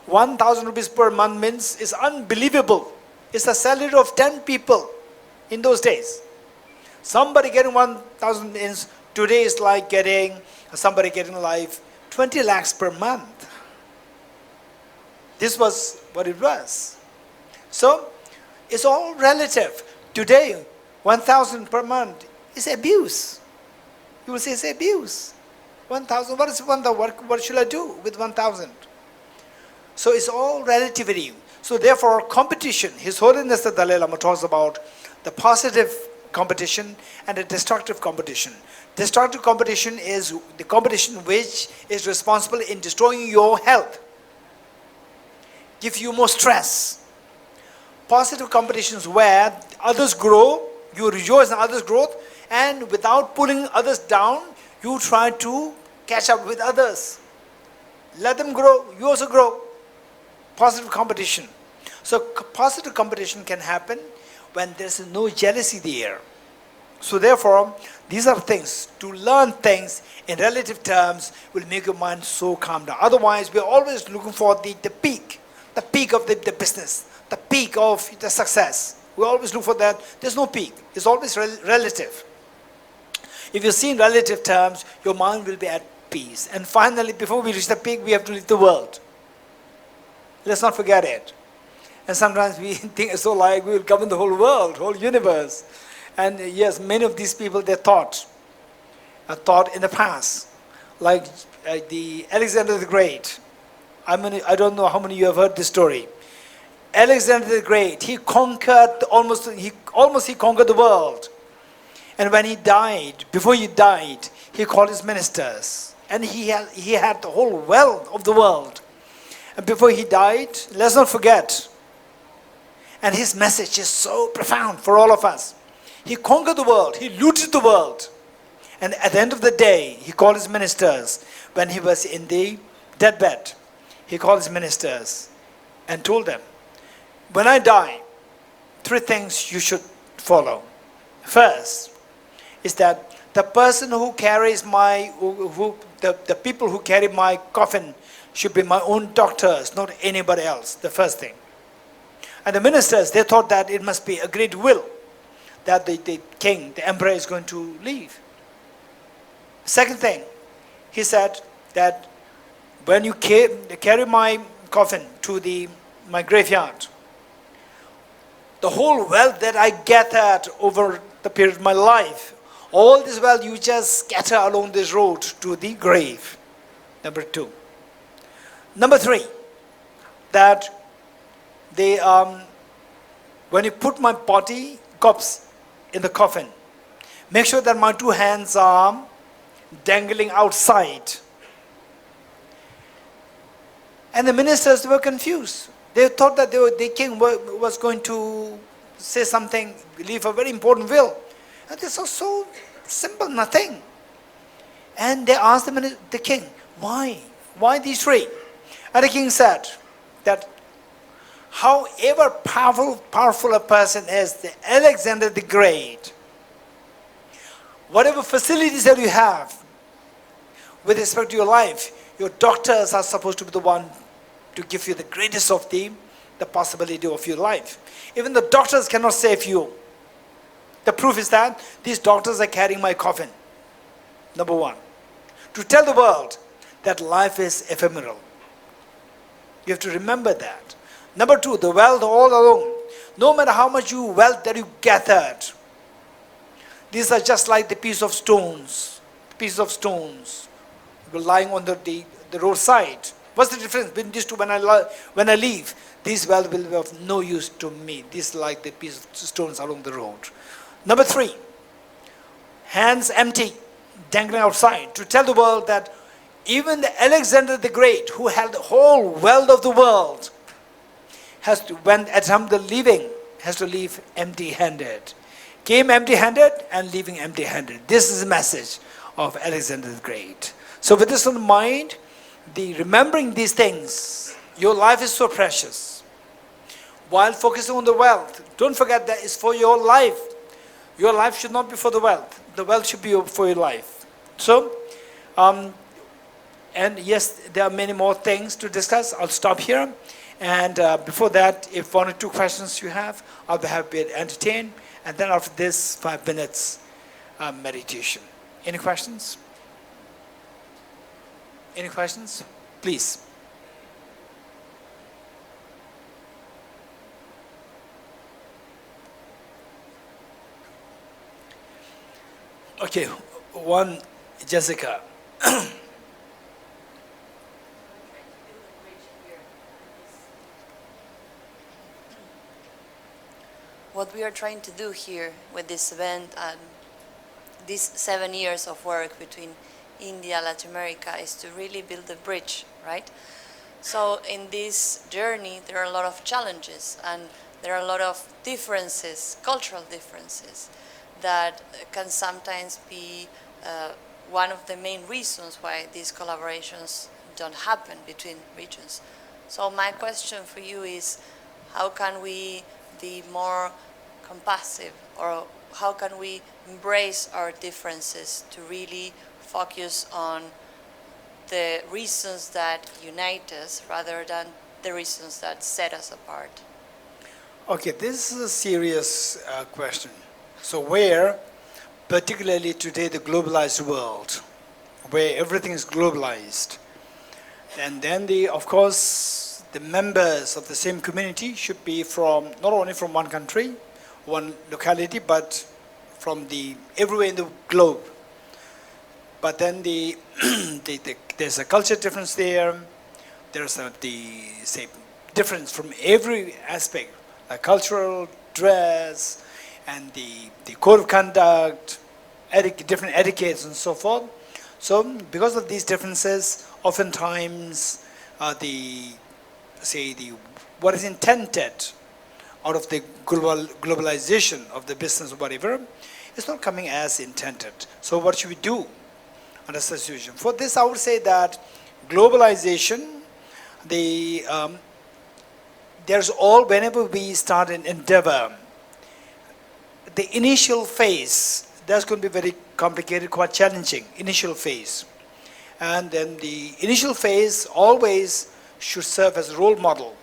1,000 rupees per month means is unbelievable. It's a salary of 10 people in those days. Somebody getting 1,000 today is like somebody getting like 20 lakhs per month. This was what it was. So it's all relative. Today, 1,000 per month is abuse. You will say it's abuse. 1,000, what is 1,000? What should I do with 1,000? So it's all relativity. So therefore, competition, His Holiness the Dalai Lama talks about the positive competition and the destructive competition. Destructive competition is the competition which is responsible in destroying your health, give you more stress. Positive competitions where others grow, you rejoice in others' growth, and without pulling others down, you try to catch up with others. Let them grow, you also grow. Positive competition. So positive competition can happen when there's no jealousy there. So therefore, these are things, to learn things in relative terms will make your mind so calm down. Otherwise, we're always looking for the peak of the business, the peak of the success. We always look for that. There's no peak. It's always relative. If you see in relative terms, your mind will be at peace. And finally, before we reach the peak, we have to leave the world. Let's not forget it. And sometimes we think so like we will govern the whole world, whole universe. And yes, many of these people, they thought in the past, like the Alexander the Great. I don't know how many of you have heard this story. Alexander the Great, he conquered he conquered the world. And when he died, before he died, he called his ministers. And he had the whole wealth of the world. And before he died, let's not forget, and his message is so profound for all of us. He conquered the world, he looted the world. And at the end of the day, he called his ministers. When he was in the deathbed, he called his ministers and told them, when I die, 3 things you should follow. First is that the person who carries the people who carry my coffin should be my own doctors, not anybody else, the first thing. And the ministers, they thought that it must be a great will that the king, the emperor is going to leave. Second thing, he said that when you carry my coffin to my graveyard, the whole wealth that I gathered over the period of my life. All this wealth you just scatter along this road to the grave. Number 2. Number 3, that they, when you put my body, corpse, in the coffin, make sure that my 2 hands are dangling outside. And the ministers were confused. They thought that the king was going to say something, leave a very important will. And this was so simple, nothing. And they asked the king, why? Why these 3? And the king said that however powerful a person is, the Alexander the Great, whatever facilities that you have with respect to your life, your doctors are supposed to be the one to give you the greatest of the possibility of your life. Even the doctors cannot save you. The proof is that these doctors are carrying my coffin. Number 1, to tell the world that life is ephemeral. You have to remember that. Number 2, the wealth all along. No matter how much wealth that you gathered, these are just like the piece of stones. Lying on the roadside. What's the difference between these 2? When I leave, these wealth will be of no use to me. These are like the piece of stones along the road. Number 3, hands empty, dangling outside, to tell the world that even the Alexander the Great, who held the whole wealth of the world, has to, when at time the leaving, has to leave empty-handed. Came empty-handed and leaving empty-handed. This is the message of Alexander the Great. So with this in mind, remembering these things, your life is so precious. While focusing on the wealth, don't forget that it's for your life. Your life should not be for the wealth. The wealth should be for your life. So, and yes, there are many more things to discuss. I'll stop here. And before that, if 1 or 2 questions you have, I'll be happy to entertain. And then after this, 5 minutes meditation. Any questions? Any questions? Please. Okay, one, Jessica. What we are trying to do here with this event and these 7 years of work between India, Latin America, is to really build a bridge, right? So in this journey, there are a lot of challenges and there are a lot of differences, cultural differences, that can sometimes be one of the main reasons why these collaborations don't happen between regions. So my question for you is, how can we be more compassive, or how can we embrace our differences to really focus on the reasons that unite us rather than the reasons that set us apart? Okay, this is a serious question. So where, particularly today, the globalized world, where everything is globalized, and then of course, the members of the same community should be from, not only from one country, one locality, but from everywhere in the globe. But then there's a culture difference there. There's difference from every aspect, like cultural, dress, and the code of conduct, different etiquettes and so forth. So because of these differences, oftentimes what is intended out of the globalization of the business or whatever is not coming as intended. So what should we do under such situation? For this, I would say that globalization, whenever we start an endeavor, the initial phase, that's going to be very complicated, quite challenging, initial phase. And then the initial phase always should serve as a role model.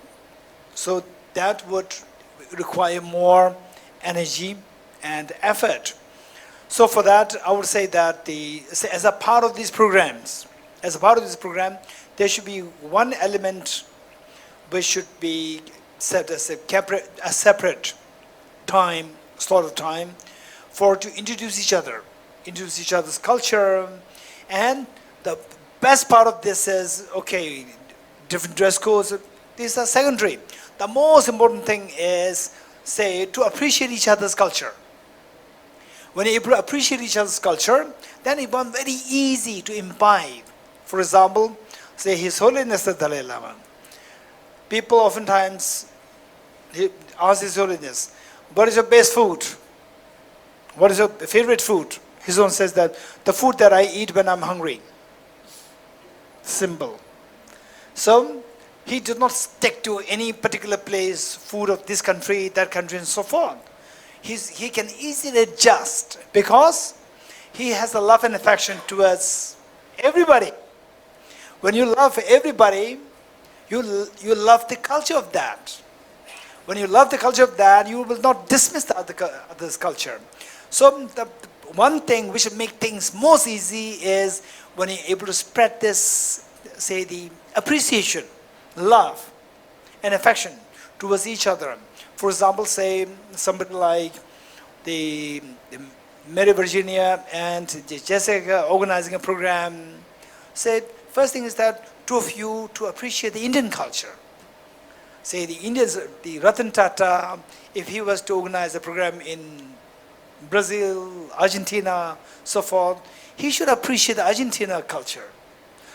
So that would require more energy and effort. So for that, I would say that as a part of these programs, there should be one element which should be set as a separate slot of time to introduce each other's culture. And the best part of this is, okay, different dress codes, these are secondary. The most important thing is, say, to appreciate each other's culture. When you're able to appreciate each other's culture, then it becomes very easy to imbibe. For example, say His Holiness the Dalai Lama. People oftentimes ask His Holiness, what is your best food? What is your favorite food? His Holiness says that the food that I eat when I'm hungry. Simple. So he did not stick to any particular place, food of this country, that country, and so forth. He can easily adjust because he has a love and affection towards everybody. When you love everybody, you love the culture of that. When you love the culture of that, you will not dismiss the other's culture. So the one thing which will make things most easy is when you're able to spread this, say, the appreciation, love, and affection towards each other. For example, say somebody like the Mary Virginia and Jessica organizing a program. Say, first thing is that two of you to appreciate the Indian culture. Say the Indians, the Ratan Tata, if he was to organize a program in Brazil, Argentina, so forth, he should appreciate the Argentina culture.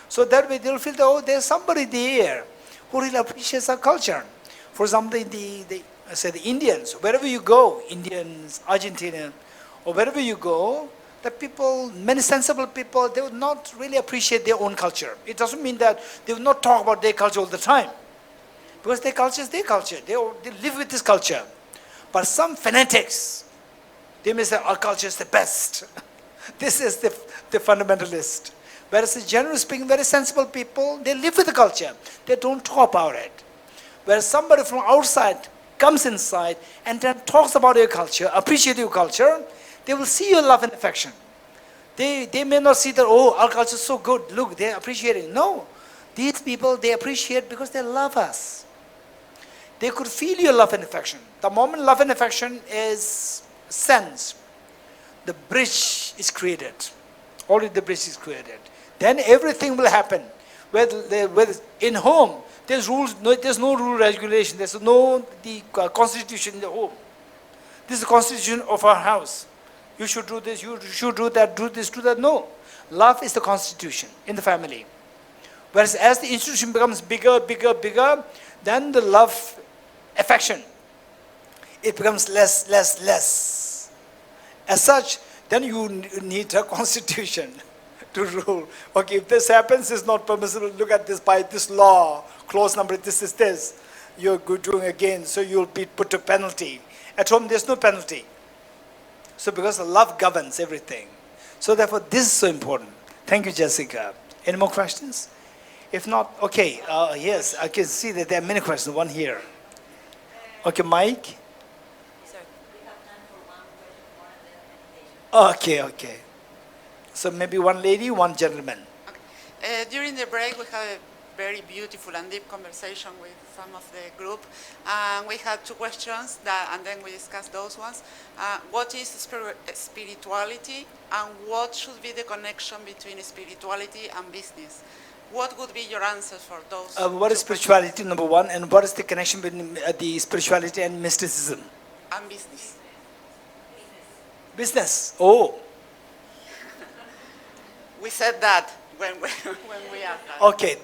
So that way they'll feel that, oh, there's somebody there who really appreciates our culture. For example, the Indians, wherever you go, Indians, Argentina, or wherever you go, the people, many sensible people, they would not really appreciate their own culture. It doesn't mean that they will not talk about their culture all the time. Because their culture is their culture. They live with this culture. But some fanatics, they may say our culture is the best. This is the fundamentalist. Whereas the generally speaking, very sensible people, they live with the culture. They don't talk about it. Whereas somebody from outside comes inside and then talks about your culture, appreciate your culture, they will see your love and affection. They may not see that, oh, our culture is so good, look, they're appreciating. No, these people, they appreciate because they love us. They could feel your love and affection. The moment love and affection is sensed, the bridge is created. Already the bridge is created. Then everything will happen. Whether in home, there's no rule regulation. There's no constitution in the home. This is the constitution of our house. You should do this, you should do that, do this, do that. No. Love is the constitution in the family. Whereas as the institution becomes bigger, bigger, bigger, then the love, affection, it becomes less, less, less. As such, then you need a constitution to rule. Okay, if this happens, it's not permissible. Look at this by this law, clause number, this is this. You're doing again, so you'll be put to penalty. At home, there's no penalty. So because the love governs everything. So therefore, this is so important. Thank you, Jessica. Any more questions? If not, okay, yes, I can see that there are many questions. One here. Okay, Mike? Sir. We have time for one question more and then meditation. Okay. So maybe one lady, one gentleman. Okay. During the break, we had a very beautiful and deep conversation with some of the group. We had two questions, and then we discussed those ones. What is spirituality, and what should be the connection between spirituality and business? What would be your answers for those? What is spirituality, number one, and what is the connection between the spirituality and mysticism? And business. Business. Oh. We said that when we asked that. Okay,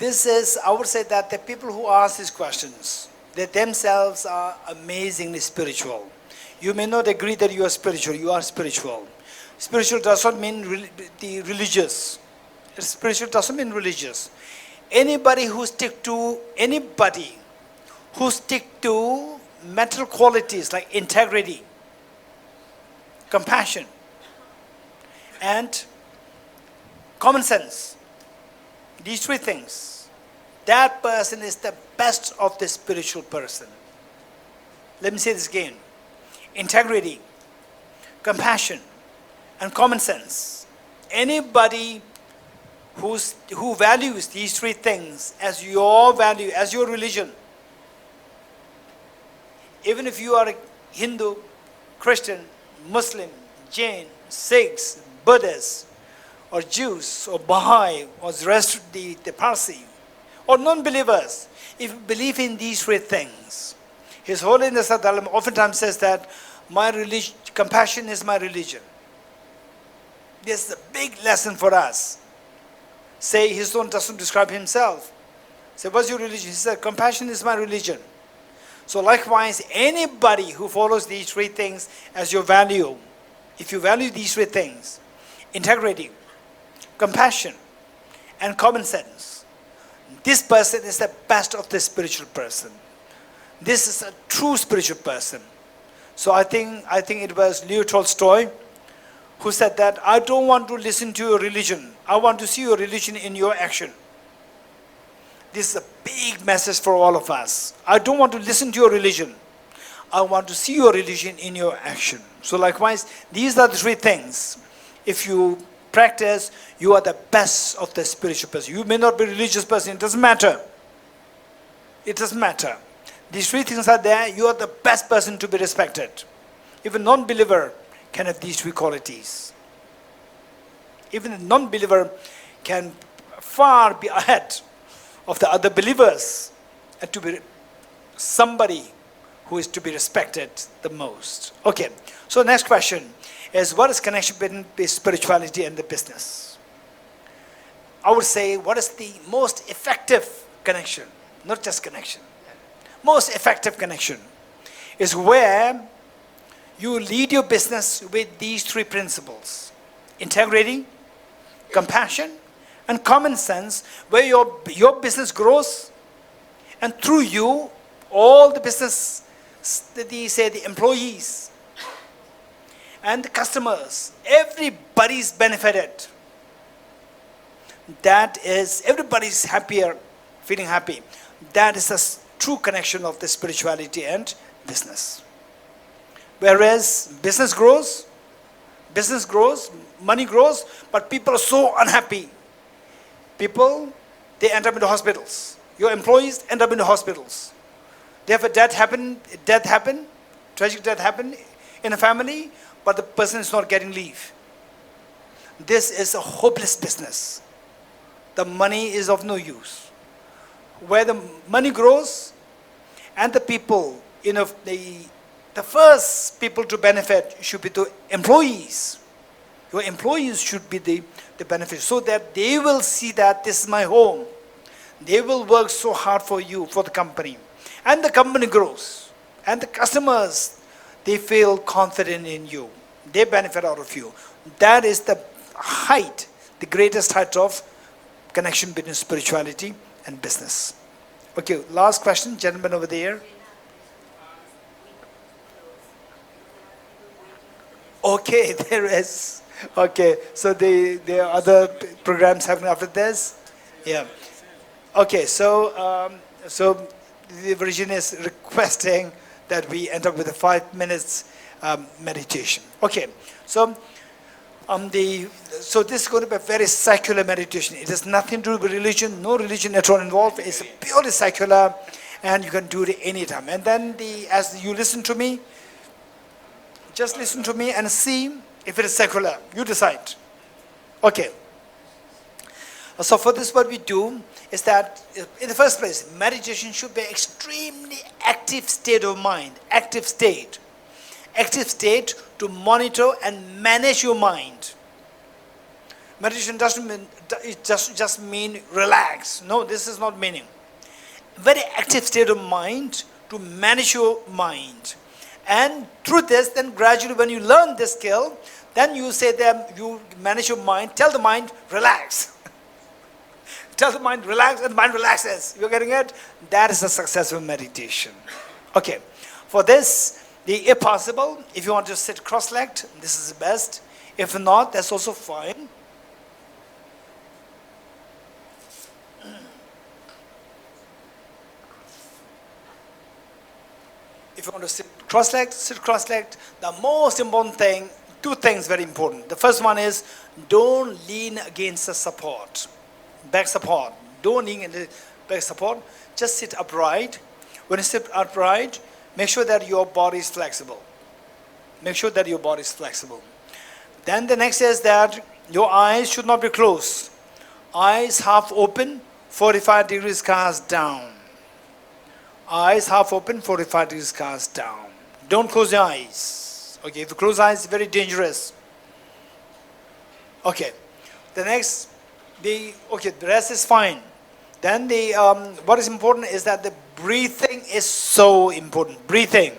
I would say that the people who ask these questions, they themselves are amazingly spiritual. You may not agree that you are spiritual, you are spiritual. Spiritual does not mean the religious. Spiritual doesn't mean religious. Anybody who stick to mental qualities like integrity, compassion, and common sense, these three things, that person is the best of the spiritual person. Let me say this again. Integrity, compassion, and common sense. Anybody who values these three things as your value, as your religion, even if you are a Hindu, Christian, Muslim, Jain, Sikhs, Buddhists, or Jews, or Baha'i, or the rest of the Parsi, or non-believers, if you believe in these three things, His Holiness the Dalai Lama oftentimes says that my religion, compassion is my religion. This is a big lesson for us. Say, his own doesn't describe himself. Say, what's your religion? He said, compassion is my religion. So likewise, anybody who follows these three things as your value, if you value these three things, integrity, compassion, and common sense, this person is the best of the spiritual person. This is a true spiritual person. So I think it was Leo Tolstoy who said that, I don't want to listen to your religion. I want to see your religion in your action. This is a big message for all of us. I don't want to listen to your religion. I want to see your religion in your action. So likewise, these are the three things. If you practice, you are the best of the spiritual person. You may not be a religious person, it doesn't matter. It doesn't matter. These three things are there, you are the best person to be respected. Even a non-believer can have these three qualities. Even a non-believer can far be ahead of the other believers and to be somebody who is to be respected the most. Okay, so next question is, what is connection between the spirituality and the business? I would say, what is the most effective connection? Not just connection. Most effective connection is where you lead your business with these three principles: integrity, compassion, and common sense, where your business grows, and through you, all the business, the employees and the customers, everybody's benefited. That is, everybody's happier, feeling happy. That is a true connection of the spirituality and business. Whereas business grows, money grows, but people are so unhappy. People, they end up in the hospitals. Your employees end up in the hospitals. They have a tragic death happen in a family, but the person is not getting leave. This is a hopeless business. The money is of no use. Where the money grows and the people, the first people to benefit should be the employees. Your employees should be the benefit, so that they will see that this is my home. They will work so hard for you, for the company. And the company grows. And the customers, they feel confident in you. They benefit out of you. That is the height, the greatest height of connection between spirituality and business. Okay, last question, gentleman over there. Okay, there is. Okay, so there are other programs happening after this? Yeah. Okay, so the Virgin is requesting that we end up with a 5 minutes meditation. Okay, so this is going to be a very secular meditation. It has nothing to do with religion, no religion at all involved. It's purely secular, and you can do it anytime. And then as you listen to me, just listen to me and see if it is secular. You decide. Okay. So for this, what we do is that, in the first place, meditation should be extremely active state of mind, active state to monitor and manage your mind. Meditation doesn't mean, it just mean relax. No, this is not meaning. Very active state of mind to manage your mind. And through this, then gradually when you learn this skill, then you say that you manage your mind, tell the mind, relax. Tell the mind, relax, and the mind relaxes. You're getting it? That is a successful meditation. Okay. For this, if possible, if you want to sit cross-legged, this is the best. If not, that's also fine. If you want to sit cross-legged, sit cross-legged. The most important thing, two things very important. The first one is, don't lean against the support. Back support. Don't lean against the back support. Just sit upright. When you sit upright, make sure that your body is flexible. Make sure that your body is flexible. Then the next is that your eyes should not be closed. Eyes half open, 45 degrees cast down. Eyes half open, 45 degrees cast down. Don't close your eyes. Okay, if you close eyes, it's very dangerous. Okay, the next, the rest is fine. Then what is important is that the breathing is so important. Breathing,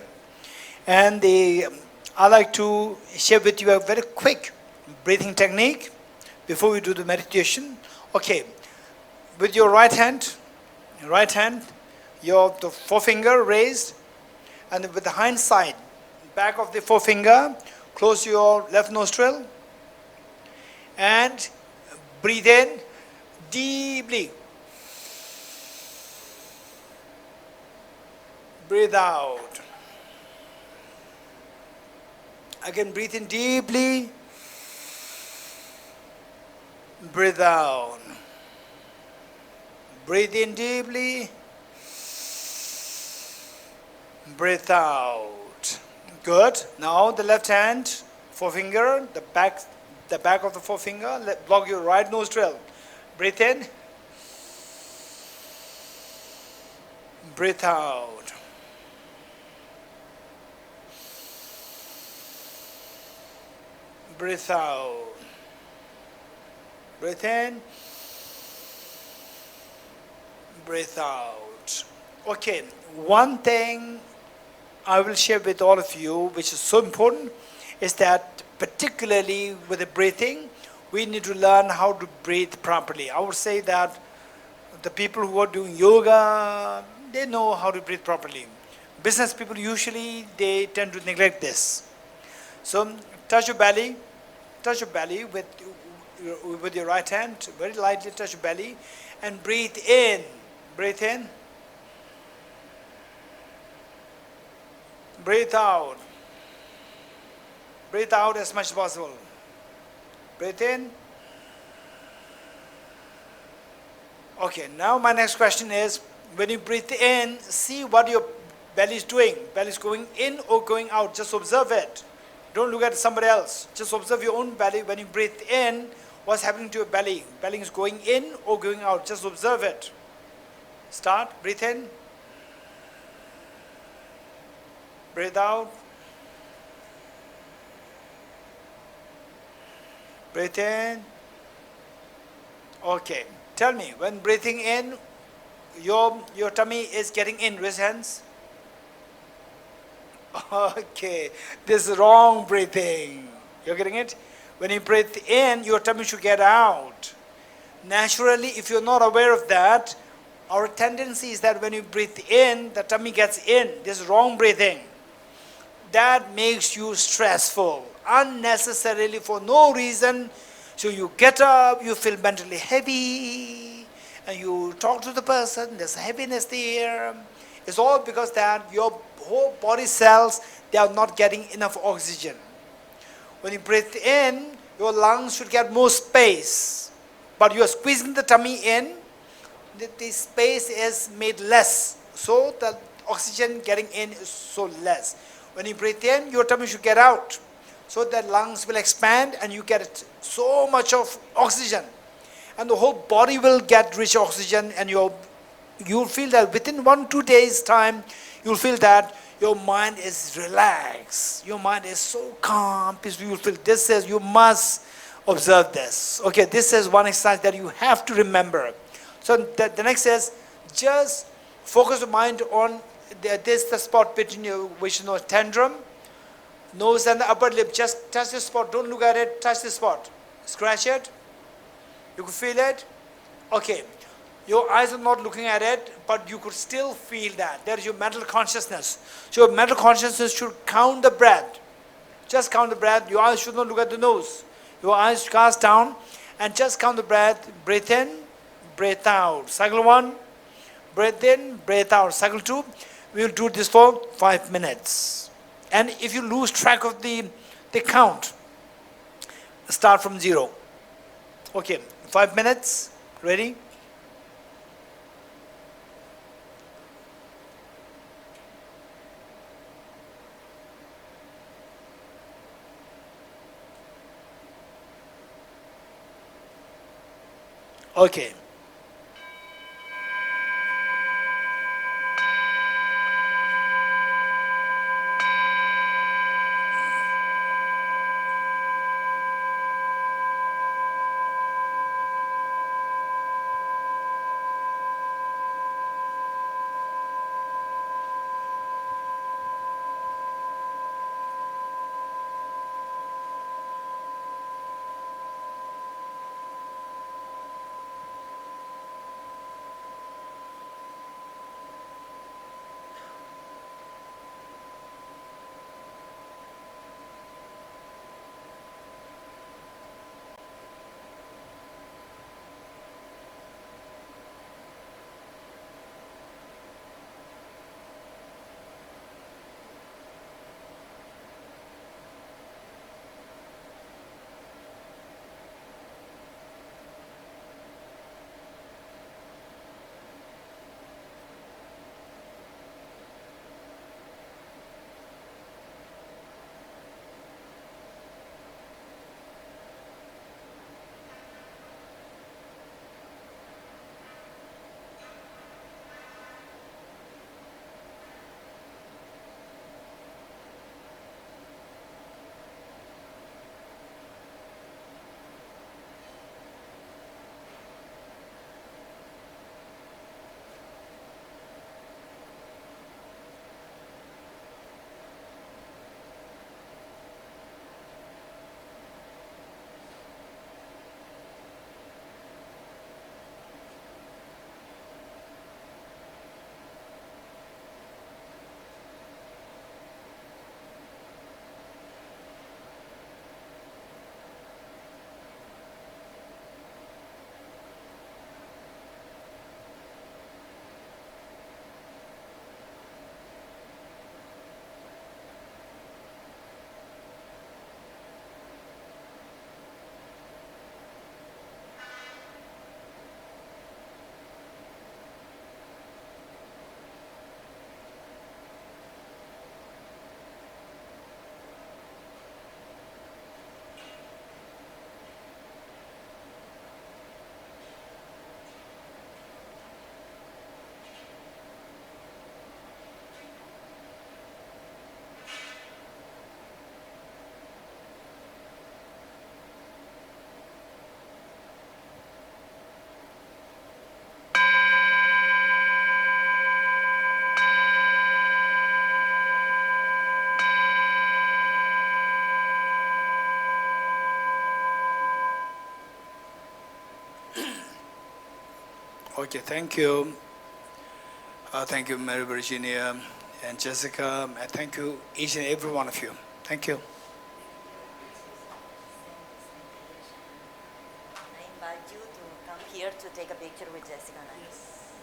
and I like to share with you a very quick breathing technique before we do the meditation. Okay, with your right hand, the forefinger raised, and with the hind side, back of the forefinger, close your left nostril, and breathe in deeply. Breathe out. Again, breathe in deeply. Breathe out. Breathe in deeply. Breathe out. Good. Now the left hand, forefinger, the back of the forefinger, block your right nostril. Breathe in. Breathe out. Breathe out. Breathe in. Breathe out. Okay, one thing I will share with all of you, which is so important, is that particularly with the breathing, we need to learn how to breathe properly. I would say that the people who are doing yoga, they know how to breathe properly. Business people usually, they tend to neglect this. So touch your belly with your right hand, very lightly touch your belly, and breathe in. Breathe in. Breathe out. Breathe out as much as possible. Breathe in. Okay, now my next question is, when you breathe in, see what your belly is doing. Belly is going in or going out. Just observe it. Don't look at somebody else. Just observe your own belly. When you breathe in, what's happening to your belly? Belly is going in or going out. Just observe it. Start. Breathe in. Breathe out. Breathe in. Okay. Tell me, when breathing in, your tummy is getting in. Raise hands. Okay. This is wrong breathing. You're getting it? When you breathe in, your tummy should get out. Naturally, if you're not aware of that, our tendency is that when you breathe in, the tummy gets in. This is wrong breathing. That makes you stressful, unnecessarily for no reason. So you get up, you feel mentally heavy, and you talk to the person, there's heaviness there. It's all because that your whole body cells, they are not getting enough oxygen. When you breathe in, your lungs should get more space. But you are squeezing the tummy in, the space is made less. So the oxygen getting in is so less. When you breathe in, your tummy should get out. So that lungs will expand and you get so much of oxygen. And the whole body will get rich oxygen, and you'll feel that within 1-2 days time, you'll feel that your mind is relaxed. Your mind is so calm, peaceful. You'll feel you must observe this. Okay, this is one exercise that you have to remember. So the next is, just focus your mind on the spot between your visual tantrum, nose and the upper lip. Just touch the spot. Don't look at it. Touch the spot. Scratch it. You could feel it. Okay. Your eyes are not looking at it, but you could still feel that. There is your mental consciousness. So your mental consciousness should count the breath. Just count the breath. Your eyes should not look at the nose. Your eyes cast down and just count the breath. Breathe in, breathe out. Cycle 1, breathe in, breathe out. Cycle 2, we will do this for 5 minutes. And if you lose track of the count, start from 0. Okay, 5 minutes. Ready? Okay. Okay, thank you. Thank you, Mary Virginia and Jessica. And thank you, each and every one of you. Thank you. I invite you to come here to take a picture with Jessica and I. Yes.